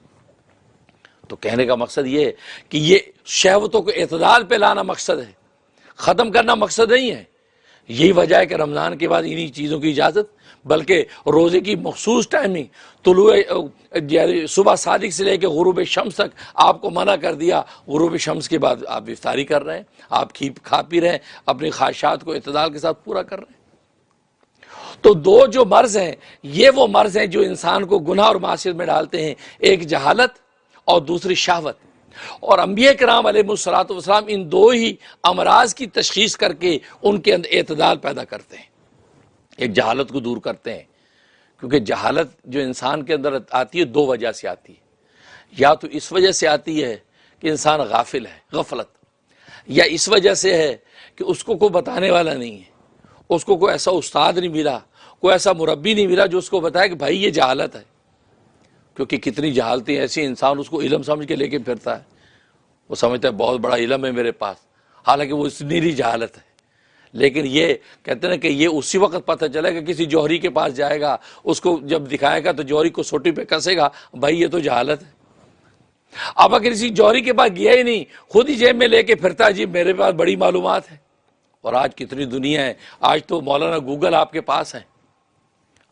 تو کہنے کا مقصد یہ ہے کہ یہ شہوتوں کو اعتدال پہ لانا مقصد ہے، ختم کرنا مقصد نہیں ہے۔ یہی وجہ ہے کہ رمضان کے بعد انہی چیزوں کی اجازت، بلکہ روزے کی مخصوص ٹائمنگ طلوع صبح صادق سے لے کے غروب شمس تک آپ کو منع کر دیا۔ غروب شمس کے بعد آپ افطاری کر رہے ہیں، آپ کھا پی رہے ہیں، اپنی خواہشات کو اعتدال کے ساتھ پورا کر رہے ہیں۔ تو دو جو مرض ہیں یہ وہ مرض ہیں جو انسان کو گناہ اور معصیت میں ڈالتے ہیں، ایک جہالت اور دوسری شہوت۔ اور انبیاء کرام علیہ الصلوۃ والسلام ان دو ہی امراض کی تشخیص کر کے ان کے اندر اعتدال پیدا کرتے ہیں، ایک جہالت کو دور کرتے ہیں۔ کیونکہ جہالت جو انسان کے اندر آتی ہے دو وجہ سے آتی ہے، یا تو اس وجہ سے آتی ہے کہ انسان غافل ہے، غفلت، یا اس وجہ سے ہے کہ اس کو کوئی بتانے والا نہیں ہے، اس کو کوئی ایسا استاد نہیں ملا، کوئی ایسا مربی نہیں ملا جو اس کو بتائے کہ بھائی یہ جہالت ہے۔ کیونکہ کتنی جہالتیں ایسی انسان اس کو علم سمجھ کے لے کے پھرتا ہے، وہ سمجھتا ہے بہت بڑا علم ہے میرے پاس، حالانکہ وہ اس نیری جہالت ہے۔ لیکن یہ کہتے ہیں کہ یہ اسی وقت پتہ چلے گا کسی جوہری کے پاس جائے گا، اس کو جب دکھائے گا تو جوہری کو سوٹی پہ کسے گا، بھائی یہ تو جہالت ہے۔ اب اگر کسی جوہری کے پاس گیا ہی نہیں، خود ہی جیب میں لے کے پھرتا ہے جی میرے پاس بڑی معلومات ہے۔ اور آج کتنی دنیا ہے، آج تو مولانا گوگل آپ کے پاس ہے۔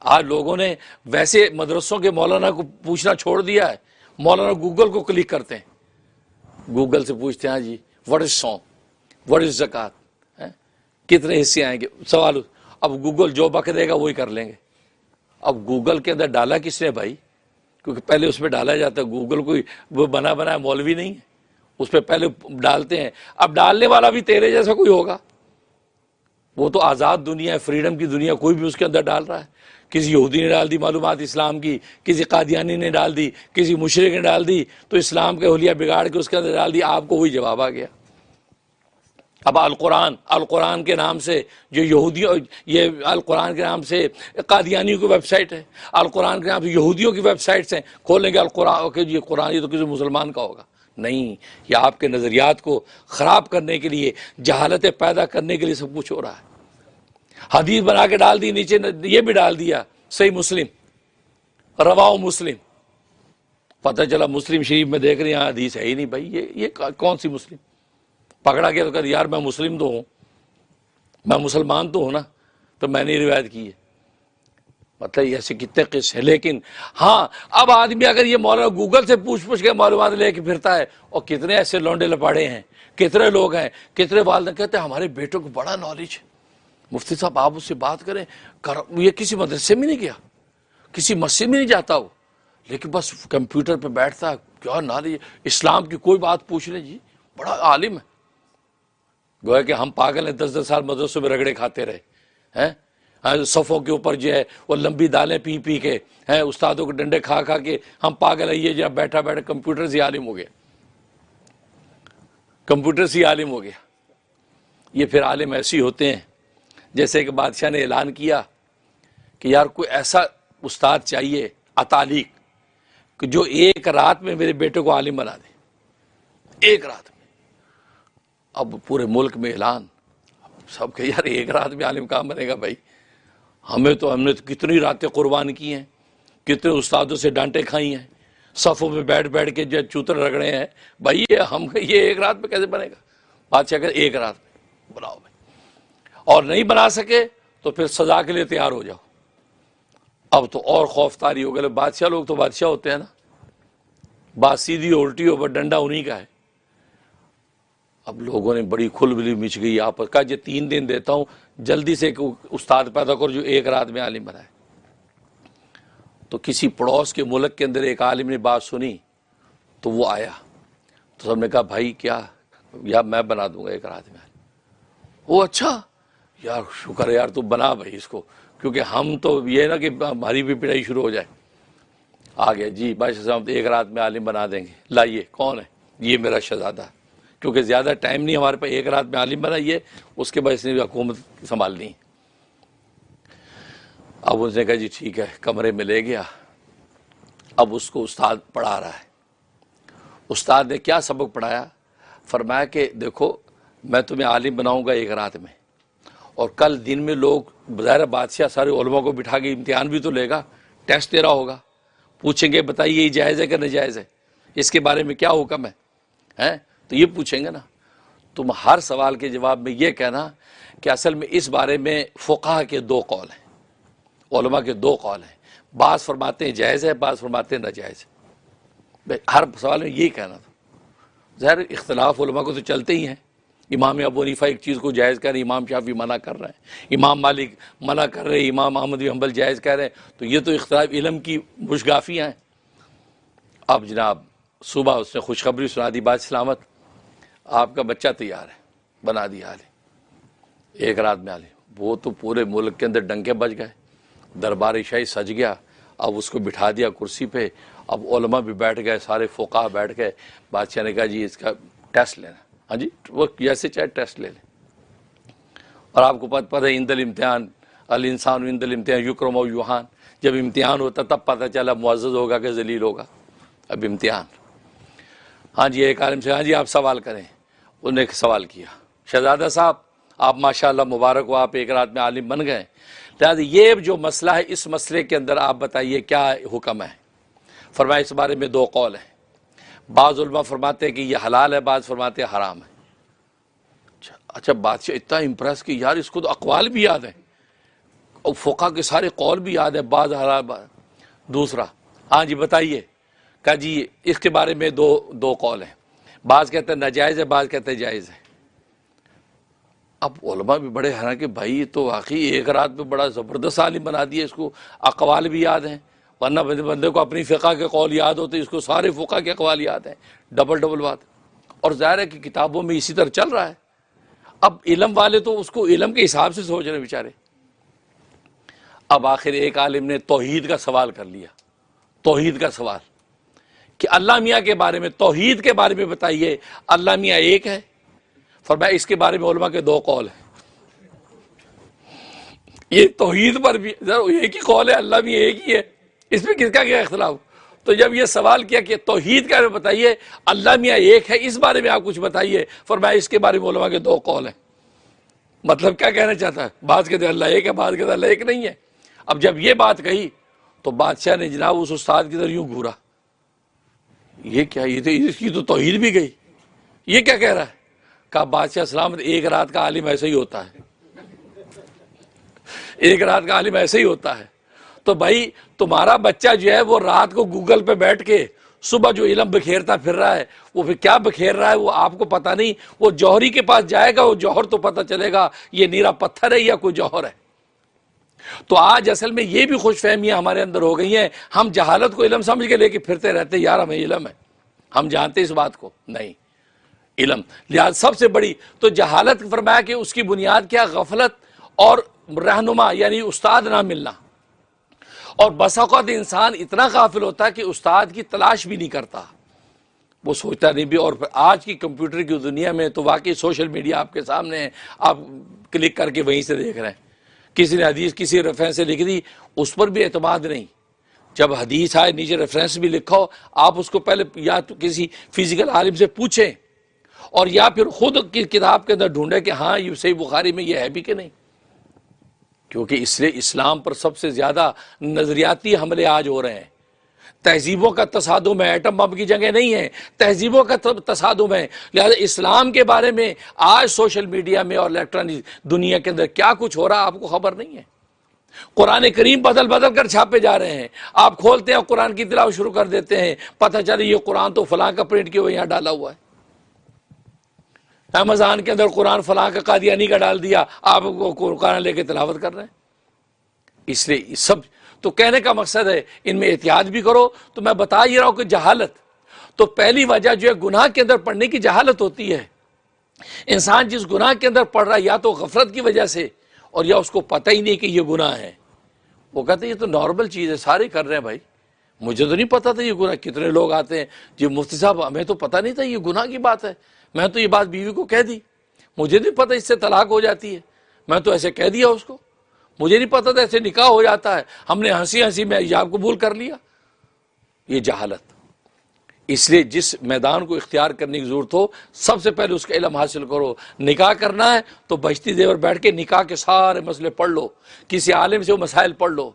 آج لوگوں نے ویسے مدرسوں کے مولانا کو پوچھنا چھوڑ دیا ہے، مولانا گوگل کو کلک کرتے ہیں، گوگل سے پوچھتے ہیں جی واٹ از سوم، واٹ از زکوٰۃ، کتنے حصے آئیں گے، سوال۔ اب گوگل جو بک دے گا وہی کر لیں گے۔ اب گوگل کے اندر ڈالا کس نے بھائی؟ کیونکہ پہلے اس پہ ڈالا جاتا ہے، گوگل کوئی وہ بنا بنایا مولوی نہیں ہے، اس پہ پہلے ڈالتے ہیں۔ اب ڈالنے والا بھی تیرے جیسا کوئی ہوگا، وہ تو آزاد دنیا ہے، فریڈم کی دنیا، کوئی بھی اس کے اندر ڈال رہا ہے۔ کسی یہودی نے ڈال دی معلومات اسلام کی، کسی قادیانی نے ڈال دی، کسی مشرک نے ڈال دی، تو اسلام کے حلیہ بگاڑ کے اس کے اندر ڈال دی، آپ کو وہی جواب آ گیا۔ اب القرآن کے نام سے جو یہودیوں، یہ القرآن کے نام سے قادیانیوں کی ویب سائٹ ہے، القرآن کے نام سے یہودیوں کی ویب سائٹس ہیں، کھولیں گے القرآن کہ یہ قرآن یہ تو کسی مسلمان کا ہوگا. نہیں، یہ آپ کے نظریات کو خراب کرنے کے لیے، جہالتیں پیدا کرنے کے لیے سب کچھ ہو رہا ہے. حدیث بنا کے ڈال دی نیچے، یہ بھی ڈال دیا صحیح مسلم، رواؤ مسلم. پتہ چلا مسلم شریف میں دیکھ رہے ہیں حدیث ہے ہی نہیں. بھائی یہ کون سی مسلم؟ پکڑا گیا تو کہا یار میں مسلم تو ہوں، میں مسلمان تو ہوں نا، تو میں نے روایت کی ہے. مطلب ایسے کتنے قصے ہیں. لیکن ہاں، اب آدمی اگر یہ مولانا گوگل سے پوچھ کے معلومات لے کے پھرتا ہے، اور کتنے ایسے لونڈے لپاڑے ہیں، کتنے لوگ ہیں، کتنے والدین کہتے ہیں ہمارے بیٹوں کو بڑا نالج ہے، مفتی صاحب آپ اس سے بات کریں. یہ کسی مدرسے میں نہیں گیا، کسی مسجد میں نہیں جاتا ہو، لیکن بس کمپیوٹر پہ بیٹھتا ہے، کیا نالج، اسلام کی کوئی بات پوچھ لیں جی بڑا عالم ہے. گویا کہ ہم پاگل ہیں، 10 سال مدرسوں میں رگڑے کھاتے رہے ہیں، صفوں کے اوپر جو ہے وہ لمبی دالیں پی پی کے ہیں، استادوں کے ڈنڈے کھا کھا کے ہم پاگل ہیں. یہ جو بیٹھا کمپیوٹر سے عالم ہو گیا، کمپیوٹر سے عالم ہو گیا. یہ پھر عالم ایسے ہوتے ہیں جیسے کہ بادشاہ نے اعلان کیا کہ یار کوئی ایسا استاد چاہیے اتالیق کہ جو ایک رات میں میرے بیٹے کو عالم بنا دے، ایک رات میں. اب پورے ملک میں اعلان، سب کہ یار ایک رات میں عالم کہاں بنے گا بھائی، ہم نے تو کتنی راتیں قربان کی ہیں، کتنے استادوں سے ڈانٹیں کھائی ہیں، صفوں میں بیٹھ کے جو چوتر رگڑے ہیں. بھائی یہ ایک رات میں کیسے بنے گا؟ بادشاہ کہ ایک رات میں بناؤ بھائی، اور نہیں بنا سکے تو پھر سزا کے لیے تیار ہو جاؤ. اب تو اور خوف طاری ہو گئے. بادشاہ لوگ تو بادشاہ ہوتے ہیں نا، بات سیدھی الٹی ہو، ڈنڈا انہی کا ہے. اب لوگوں نے بڑی کھلبلی مچ گئی آپس کا، یہ 3 دن دیتا ہوں، جلدی سے استاد پیدا کرو جو ایک رات میں عالم بنائے. تو کسی پڑوس کے ملک کے اندر ایک عالم نے بات سنی تو وہ آیا، تو سب نے کہا بھائی کیا؟ یا میں بنا دوں گا ایک رات میں. وہ اچھا یار، شکر ہے یار تو بنا بھائی اس کو، کیونکہ ہم تو یہ نا کہ ہماری بھی پڑھائی شروع ہو جائے. آ گیا جی بادشاہ صاحب ایک رات میں عالم بنا دیں گے. لائیے کون ہے؟ یہ میرا شہزادہ ہے، کیونکہ زیادہ ٹائم نہیں ہمارے پاس، ایک رات میں عالم بنائیے، اس کے بعد اس نے بھی حکومت سنبھالنی. اب اس نے کہا جی ٹھیک ہے، کمرے میں لے گیا. اب اس کو استاد پڑھا رہا ہے. استاد نے کیا سبق پڑھایا؟ فرمایا کہ دیکھو میں تمہیں عالم بناؤں گا ایک رات میں، اور کل دن میں لوگ بظاہر بادشاہ سارے علماء کو بٹھا کے امتحان بھی تو لے گا، ٹیسٹ دے رہا ہوگا، پوچھیں گے بتائیے یہ جائز ہے کہ ناجائز ہے، اس کے بارے میں کیا حکم ہے، تو یہ پوچھیں گے نا. تم ہر سوال کے جواب میں یہ کہنا کہ اصل میں اس بارے میں فقہا کے 2 قول ہیں، علماء کے 2 قول ہیں، بعض فرماتے ہیں جائز ہے، بعض فرماتے ہیں ناجائز ہے. ہر سوال میں یہی کہنا تھا. ظاہر اختلاف علماء کو تو چلتے ہی ہیں. امام ابو حنیفہ ایک چیز کو جائز کہہ رہے ہیں، امام شافعی منع کر رہے ہیں، امام مالک منع کر رہے ہیں، امام احمد بن حنبل جائز کہہ رہے ہیں. تو یہ تو اختلاف علم کی مشگافیاں ہیں. اب جناب صبح اس نے خوشخبری سنا دی، بات سلامت آپ کا بچہ تیار ہے، بنا دیا عالم، ایک رات میں عالم. وہ تو پورے ملک کے اندر ڈنکے بج گئے، دربار شاہی سج گیا. اب اس کو بٹھا دیا کرسی پہ. اب علماء بھی بیٹھ گئے، سارے فقہا بیٹھ گئے. بادشاہ نے کہا جی اس کا ٹیسٹ لینا. ہاں جی، وہ جیسے چاہے ٹیسٹ لے لیں. اور آپ کو پتہ ہے عند الامتحان الانسان عند الامتحان یکرم و یوہان، جب امتحان ہوتا تب پتہ چلا معزز ہوگا کہ ذلیل ہوگا. اب امتحان. ہاں جی ایک عالم سے، ہاں جی آپ سوال کریں. انہوں نے ایک سوال کیا، شہزادہ صاحب آپ ماشاءاللہ مبارک ہو، آپ ایک رات میں عالم بن گئے، لہٰذا یہ جو مسئلہ ہے اس مسئلے کے اندر آپ بتائیے کیا حکم ہے. فرمایا اس بارے میں 2 قول ہیں، بعض علماء فرماتے ہیں کہ یہ حلال ہے، بعض فرماتے ہیں حرام ہے. اچھا بادشاہ اتنا امپریس کہ یار اس کو تو اقوال بھی یاد ہیں اور فقہ کے سارے قول بھی یاد ہیں، بعض حلال بعض. دوسرا ہاں جی بتائیے. کہا جی اس کے بارے میں دو قول ہیں، بعض کہتے ہیں ناجائز ہے، بعض کہتے ہیں جائز ہے. اب علماء بھی بڑے حیران کہ بھائی یہ تو واقعی ایک رات میں بڑا زبردست عالم بنا دیا، اس کو اقوال بھی یاد ہیں، ورنہ بندے کو اپنی فقہ کے قول یاد ہوتے، اس کو سارے فقہ کے اقوال یاد ہیں. ڈبل بات. اور ظاہر ہے کہ کتابوں میں اسی طرح چل رہا ہے. اب علم والے تو اس کو علم کے حساب سے سوچ رہے بیچارے. اب آخر ایک عالم نے توحید کا سوال کر لیا، توحید کا سوال کہ اللہ میاں کے بارے میں، توحید کے بارے میں بتائیے، اللہ میاں ایک ہے. فرمایا اس کے بارے میں علماء کے دو قول ہیں. یہ توحید پر بھی ایک ہی قول ہے, اللہ بھی ایک ہی ہے, اس میں کس کا کیا اختلاف؟ تو جب یہ سوال کیا کہ توحید کا بتائیے, اللہ میاں ایک ہے, اس بارے میں آپ کچھ بتائیے, فرمایا اس کے بارے میں علماء کے دو قول ہیں. مطلب کیا کہنا چاہتا ہے؟ بعض کہتے ہیں اللہ ایک ہے, بعض کہتے ہیں اللہ ایک نہیں ہے. اب جب یہ بات کہی تو بادشاہ نے جناب اس استاد کی طرف یوں گھورا, یہ کیا, یہ تو اس کی تو توحید بھی گئی, یہ کیا کہہ رہا ہے؟ کہا بادشاہ سلامت, ایک رات کا عالم ایسے ہی ہوتا ہے, ایک رات کا عالم ایسے ہی ہوتا ہے. تو بھائی تمہارا بچہ جو ہے وہ رات کو گوگل پہ بیٹھ کے صبح جو علم بکھیرتا پھر رہا ہے, وہ پھر کیا بکھیر رہا ہے وہ آپ کو پتہ نہیں. وہ جوہری کے پاس جائے گا, وہ جوہر تو پتہ چلے گا یہ نیرا پتھر ہے یا کوئی جوہر ہے. تو آج اصل میں یہ بھی خوش فہمیاں ہمارے اندر ہو گئی ہیں, ہم جہالت کو علم سمجھ کے لے کے پھرتے رہتے, یار ہمیں علم ہے, ہم جانتے اس بات کو نہیں, علم. لہٰذا سب سے بڑی تو جہالت, فرمایا کہ اس کی بنیاد کیا؟ غفلت اور رہنما یعنی استاد نہ ملنا. اور بس اوقات انسان اتنا غافل ہوتا ہے کہ استاد کی تلاش بھی نہیں کرتا, وہ سوچتا نہیں بھی. اور پھر آج کی کمپیوٹر کی دنیا میں تو واقعی سوشل میڈیا آپ کے سامنے ہے, آپ کلک کر کے وہیں سے دیکھ رہے ہیں. کسی نے حدیث کسی ریفرنس سے لکھ دی, اس پر بھی اعتماد نہیں. جب حدیث آئے نیچے ریفرنس بھی لکھا ہو, آپ اس کو پہلے یا تو کسی فزیکل عالم سے پوچھیں, اور یا پھر خود کی کتاب کے اندر ڈھونڈیں کہ ہاں یہ صحیح بخاری میں یہ ہے بھی کہ نہیں. کیونکہ اس لیے اسلام پر سب سے زیادہ نظریاتی حملے آج ہو رہے ہیں. تہذیبوں کا تصادم ہے, ایٹم بم کی جگہ نہیں ہے, تہذیبوں کا تصادم ہے. لہذا اسلام کے بارے میں آج سوشل میڈیا میں اور الیکٹرانک دنیا کے اندر کیا کچھ ہو رہا ہے آپ کو خبر نہیں ہے. قرآن کریم بدل بدل کر چھاپے جا رہے ہیں, آپ کھولتے ہیں قرآن کی تلاوت شروع کر دیتے ہیں, پتہ چلے یہ قرآن تو فلاں کا پرنٹ کیا ہوا یہاں ڈالا ہوا ہے. امازان کے اندر قرآن فلاں کا قادیانی کا ڈال دیا, آپ قرآن لے کے تلاوت کر رہے ہیں. اس لیے سب تو کہنے کا مقصد ہے ان میں احتیاط بھی کرو. تو میں بتا یہ رہا ہوں کہ جہالت تو پہلی وجہ جو ہے گناہ کے اندر پڑنے کی جہالت ہوتی ہے. انسان جس گناہ کے اندر پڑ رہا ہے یا تو غفلت کی وجہ سے, اور یا اس کو پتہ ہی نہیں کہ یہ گناہ ہے. وہ کہتے ہیں یہ تو نارمل چیز ہے, سارے کر رہے ہیں. بھائی مجھے تو نہیں پتا تھا یہ گناہ. کتنے لوگ آتے ہیں جی مفتی صاحب ہمیں تو پتہ نہیں تھا یہ گناہ کی بات ہے, میں تو یہ بات بیوی کو کہہ دی, مجھے نہیں پتہ اس سے طلاق ہو جاتی ہے, میں تو ایسے کہہ دیا اس کو, مجھے نہیں پتا تھا ایسے نکاح ہو جاتا ہے, ہم نے ہنسی ہنسی میں ایجاب قبول کر لیا. یہ جہالت. اس لیے جس میدان کو اختیار کرنے کی ضرورت ہو سب سے پہلے اس کا علم حاصل کرو. نکاح کرنا ہے تو بہشتی زیور بیٹھ کے نکاح کے سارے مسئلے پڑھ لو, کسی عالم سے وہ مسائل پڑھ لو.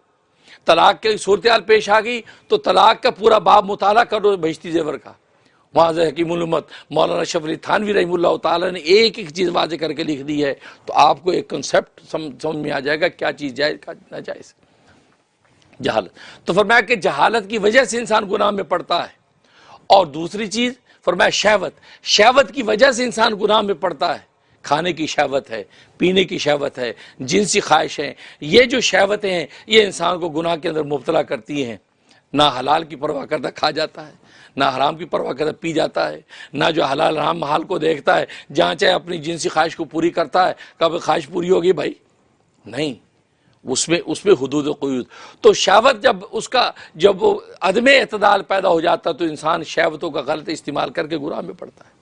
طلاق کی صورتحال پیش آ گئی تو طلاق کا پورا باب مطالعہ کرو بہشتی زیور کا. واضح حکیم الامت مولانا اشرف علی تھانوی رحمہ اللہ تعالیٰ نے ایک ایک چیز واضح کر کے لکھ دی ہے, تو آپ کو ایک کنسیپٹ سمجھ میں آ جائے گا کیا چیز جائز کیا ناجائز. جہالت تو فرمایا کہ جہالت کی وجہ سے انسان گناہ میں پڑتا ہے. اور دوسری چیز فرمایا شہوت, شہوت کی وجہ سے انسان گناہ میں پڑتا ہے. کھانے کی شہوت ہے, پینے کی شہوت ہے, جنسی خواہش ہیں, یہ جو شہوتیں ہیں یہ انسان کو گناہ کے اندر مبتلا کرتی ہیں. نہ حلال کی پرواہ کرتا کھا جاتا ہے, نہ حرام کی پرواہ کرتا پی جاتا ہے, نہ جو حلال حرام محال کو دیکھتا ہے جہاں چاہے اپنی جنسی خواہش کو پوری کرتا ہے. کب خواہش پوری ہوگی بھائی؟ نہیں, اس میں حدود و قیود. تو شہوت جب عدم اعتدال پیدا ہو جاتا تو انسان شہوتوں کا غلط استعمال کر کے گناہ میں پڑتا ہے.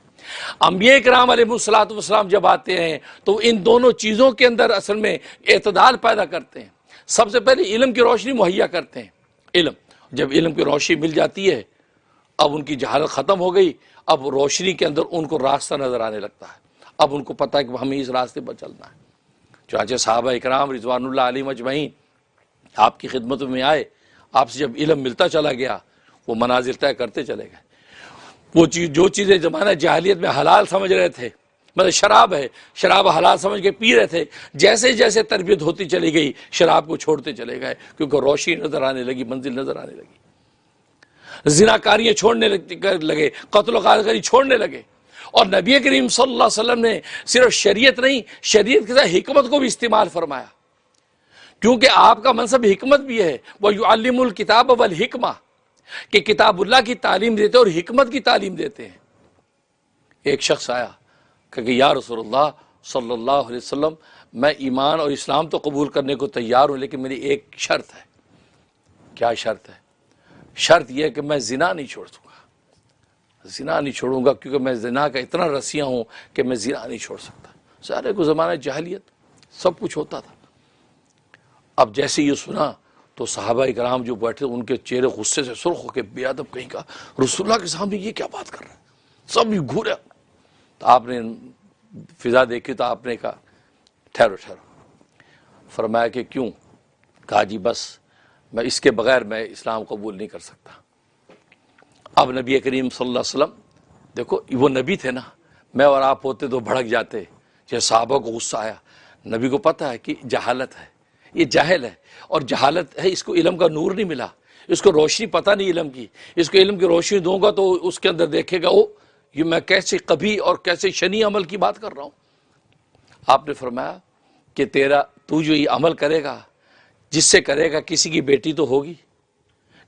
انبیاء کرام علیہ الصلوۃ والسلام جب آتے ہیں تو ان دونوں چیزوں کے اندر اصل میں اعتدال پیدا کرتے ہیں. سب سے پہلے علم کی روشنی مہیا کرتے ہیں. علم جب علم کی روشنی مل جاتی ہے, اب ان کی جہالت ختم ہو گئی, اب روشنی کے اندر ان کو راستہ نظر آنے لگتا ہے. اب ان کو پتہ ہے کہ ہمیں اس راستے پر چلنا ہے. چنانچہ صحابہ اکرام رضوان اللہ علیہم اجمعین آپ کی خدمت میں آئے, آپ سے جب علم ملتا چلا گیا وہ منازل طے کرتے چلے گئے. وہ جو چیزیں زمانہ جاہلیت میں حلال سمجھ رہے تھے, مطلب شراب ہے, شراب حلال سمجھ کے پی رہے تھے, جیسے جیسے تربیت ہوتی چلی گئی شراب کو چھوڑتے چلے گئے, کیونکہ روشنی نظر آنے لگی, منزل نظر آنے لگی. زناکاریاں چھوڑنے لگے, قتل و غارت چھوڑنے لگے. اور نبی کریم صلی اللہ علیہ وسلم نے صرف شریعت نہیں, شریعت کے ساتھ حکمت کو بھی استعمال فرمایا, کیونکہ آپ کا منصب حکمت بھی ہے. وَيُعَلِّمُ الْكِتَابَ وَالْحِکْمَةَ, کہ کتاب اللہ کی تعلیم دیتے اور حکمت کی تعلیم دیتے ہیں. ایک شخص آیا کہ یا رسول اللہ صلی اللہ علیہ وسلم, میں ایمان اور اسلام تو قبول کرنے کو تیار ہوں, لیکن میری ایک شرط ہے. کیا شرط ہے؟ شرط یہ ہے کہ میں زنا نہیں چھوڑ سکوں گا. زنا نہیں چھوڑوں گا کیونکہ میں زنا کا اتنا رسیاں ہوں کہ میں زنا نہیں چھوڑ سکتا. سارے کو زمانہ جاہلیت سب کچھ ہوتا تھا. اب جیسے یہ سنا تو صحابہ کرام جو بیٹھے ان کے چہرے غصے سے سرخ ہو کے بے ادب کہیں کا رسول اللہ کے سامنے یہ کیا بات کر رہا ہے, سب یہ گھورے. تو آپ نے فضا دیکھی تو آپ نے کہا ٹھہرو ٹھہرو. فرمایا کہ کیوں؟ کہا جی بس میں اس کے بغیر میں اسلام قبول نہیں کر سکتا. اب نبی کریم صلی اللہ علیہ وسلم دیکھو وہ نبی تھے نا, میں اور آپ ہوتے تو بھڑک جاتے. جیسے صحابہ کو غصہ آیا, نبی کو پتہ ہے کہ جہالت ہے, یہ جاہل ہے اور جہالت ہے, اس کو علم کا نور نہیں ملا, اس کو روشنی پتہ نہیں علم کی. اس کو علم کی روشنی دوں گا تو اس کے اندر دیکھے گا یہ میں کیسے کبھی اور کیسے شنی عمل کی بات کر رہا ہوں. آپ نے فرمایا کہ تو جو یہ عمل کرے گا, جس سے کرے گا کسی کی بیٹی تو ہوگی,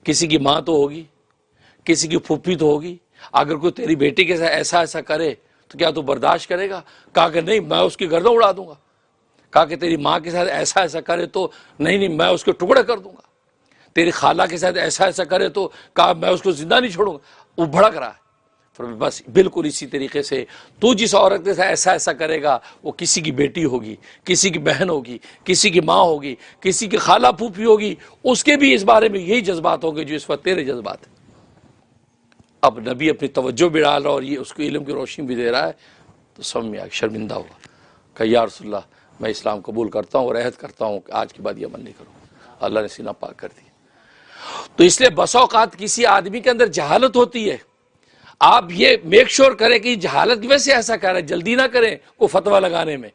کسی کی ماں تو ہوگی, کسی کی پھوپھی تو ہوگی. اگر کوئی تیری بیٹی کے ساتھ ایسا کرے تو کیا تو برداشت کرے گا؟ کہا کہ نہیں, میں اس کی گردن اڑا دوں گا. کہا کہ تیری ماں کے ساتھ ایسا کرے تو نہیں میں اس کے ٹکڑے کر دوں گا. تیری خالہ کے ساتھ ایسا کرے تو کہا میں اس کو زندہ نہیں چھوڑوں گا. وہ بھڑک رہا ہے. بس بالکل اسی طریقے سے تو جس عورت کے ساتھ ایسا کرے گا وہ کسی کی بیٹی ہوگی, کسی کی بہن ہوگی, کسی کی ماں ہوگی, کسی کی خالہ پھوپھی ہوگی, اس کے بھی اس بارے میں یہی جذبات ہوں گے جو اس وقت تیرے جذبات ہیں. اب نبی اپنی توجہ بھی ڈال رہا اور یہ اس کو علم کی روشنی بھی دے رہا ہے. تو سمجھ میں شرمندہ ہوا, کہ یا رسول اللہ میں اسلام قبول کرتا ہوں اور عہد کرتا ہوں کہ آج کے بعد یہ عمل نہیں کروں. اللہ نے سینہ پاک کر دیا. تو اس لیے بسا اوقات کسی آدمی کے اندر جہالت ہوتی ہے, آپ یہ میک شور کریں کہ جہالت کی وجہ سے ایسا کر رہا ہے, جلدی نہ کریں کوئی فتویٰ لگانے میں,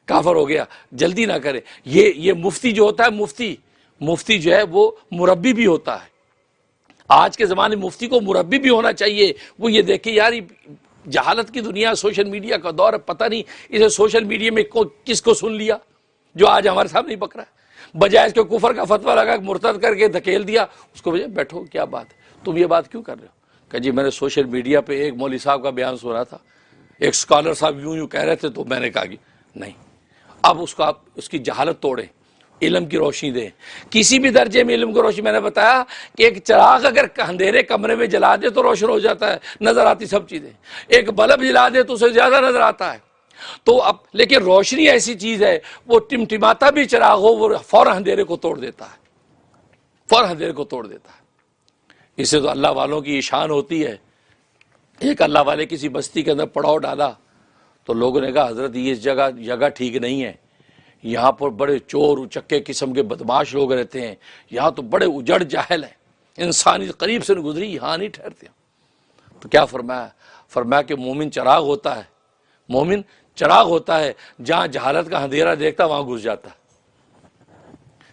کافر ہو گیا, جلدی نہ کریں. یہ مفتی جو ہوتا ہے, مفتی جو ہے وہ مربی بھی ہوتا ہے. آج کے زمانے میں مفتی کو مربی بھی ہونا چاہیے. وہ یہ دیکھے یار جہالت کی دنیا, سوشل میڈیا کا دور ہے, پتہ نہیں اسے سوشل میڈیا میں کس کو سن لیا جو آج ہمارے سامنے نہیں پک رہا ہے. بجائے اس کے کفر کا فتویٰ لگا مرتد کر کے دھکیل دیا, اس کو بجائے بیٹھو کیا بات ہے, تم یہ بات کیوں کر رہے ہو؟ کہ جی میں نے سوشل میڈیا پہ ایک مولوی صاحب کا بیان سنا تھا, ایک سکالر صاحب یوں کہہ رہے تھے, تو میں نے کہا کہ نہیں. اب اس کی جہالت توڑیں, علم کی روشنی دیں. کسی بھی درجے میں علم کی روشنی, میں نے بتایا کہ ایک چراغ اگر اندھیرے کمرے میں جلا دے تو روشن ہو جاتا ہے, نظر آتی سب چیزیں. ایک بلب جلا دے تو اسے زیادہ نظر آتا ہے. تو اب لیکن روشنی ایسی چیز ہے, وہ ٹمٹماتا بھی چراغ ہو وہ فوراً اندھیرے کو توڑ دیتا ہے, فوراً اندھیرے کو توڑ دیتا ہے. اس سے تو اللہ والوں کی شان ہوتی ہے. ایک اللہ والے کسی بستی کے اندر پڑاؤ ڈالا تو لوگوں نے کہا حضرت یہ جگہ ٹھیک نہیں ہے, یہاں پر بڑے چور اچکے قسم کے بدماش لوگ رہتے ہیں, یہاں تو بڑے اجڑ جاہل ہیں, انسانی قریب سے گزری یہاں نہیں ٹھہرتے. تو کیا فرمایا کہ مومن چراغ ہوتا ہے, مومن چراغ ہوتا ہے, جہاں جہالت کا اندھیرا دیکھتا وہاں گھس جاتا ہے,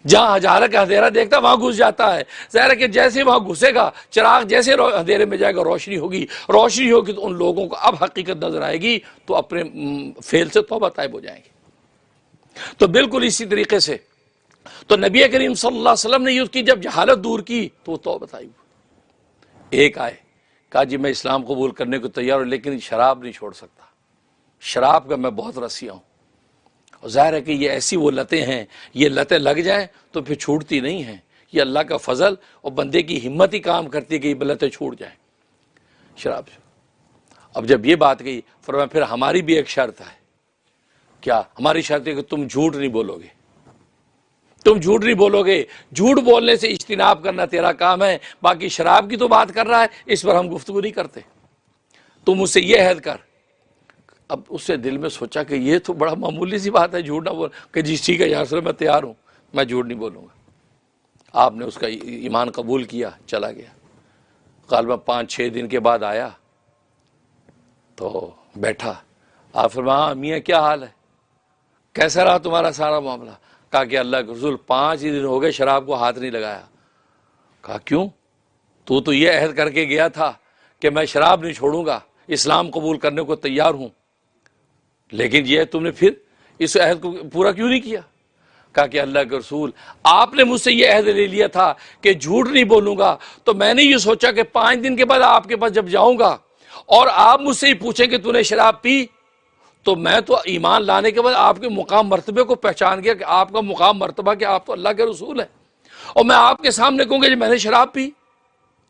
جہاں جہالت کا اندھیرا دیکھتا وہاں گھس جاتا ہے. ظاہر ہے کہ جیسے وہاں گھسے گا چراغ, جیسے اندھیرے میں جائے گا روشنی ہوگی تو ان لوگوں کو اب حقیقت نظر آئے گی, تو اپنے فعل سے توبہ طائب ہو جائیں گے. تو بالکل اسی طریقے سے تو نبی کریم صلی اللہ علیہ وسلم نے اس کی جب جہالت دور کی تو وہ توبہ طائب. ایک آئے کہا جی میں اسلام قبول کرنے کو تیار ہوں لیکن شراب نہیں چھوڑ سکتا, شراب کا میں بہت رسیا ہوں. اور ظاہر ہے کہ یہ ایسی وہ لتیں ہیں, یہ لتیں لگ جائیں تو پھر چھوٹتی نہیں ہیں. یہ اللہ کا فضل اور بندے کی ہمت ہی کام کرتی ہے کہ یہ لتیں چھوٹ جائیں شراب سے. اب جب یہ بات گئی فرمایا پھر ہماری بھی ایک شرط ہے. کیا ہماری شرط ہے کہ تم جھوٹ نہیں بولو گے, تم جھوٹ نہیں بولو گے. جھوٹ بولنے سے اجتناب کرنا تیرا کام ہے, باقی شراب کی تو بات کر رہا ہے اس پر ہم گفتگو نہیں کرتے, تم مجھ سے یہ عہد کر. اب اس سے دل میں سوچا کہ یہ تو بڑا معمولی سی بات ہے, جھوٹ نہ بول. کہ جی ٹھیک ہے یا رسول اللہ میں تیار ہوں, میں جھوٹ نہیں بولوں گا. آپ نے اس کا ایمان قبول کیا, چلا گیا. غالباً 5-6 دن کے بعد آیا تو بیٹھا. آپ فرمایا ہاں میاں کیا حال ہے, کیسا رہا تمہارا سارا معاملہ؟ کہا کہ اللہ کے رسول 5 ہی دن ہو گئے شراب کو ہاتھ نہیں لگایا. کہا کیوں؟ تو یہ عہد کر کے گیا تھا کہ میں شراب نہیں چھوڑوں گا, اسلام قبول کرنے کو تیار ہوں, لیکن یہ تم نے پھر اس عہد کو پورا کیوں نہیں کیا؟ کہا کہ اللہ کے رسول آپ نے مجھ سے یہ عہد لے لیا تھا کہ جھوٹ نہیں بولوں گا, تو میں نے یہ سوچا کہ 5 دن کے بعد آپ کے پاس جب جاؤں گا اور آپ مجھ سے یہ پوچھیں کہ تو نے شراب پی, تو میں تو ایمان لانے کے بعد آپ کے مقام مرتبے کو پہچان گیا کہ آپ کا مقام مرتبہ کہ آپ تو اللہ کے رسول ہیں, اور میں آپ کے سامنے کہوں گا کہ میں نے شراب پی,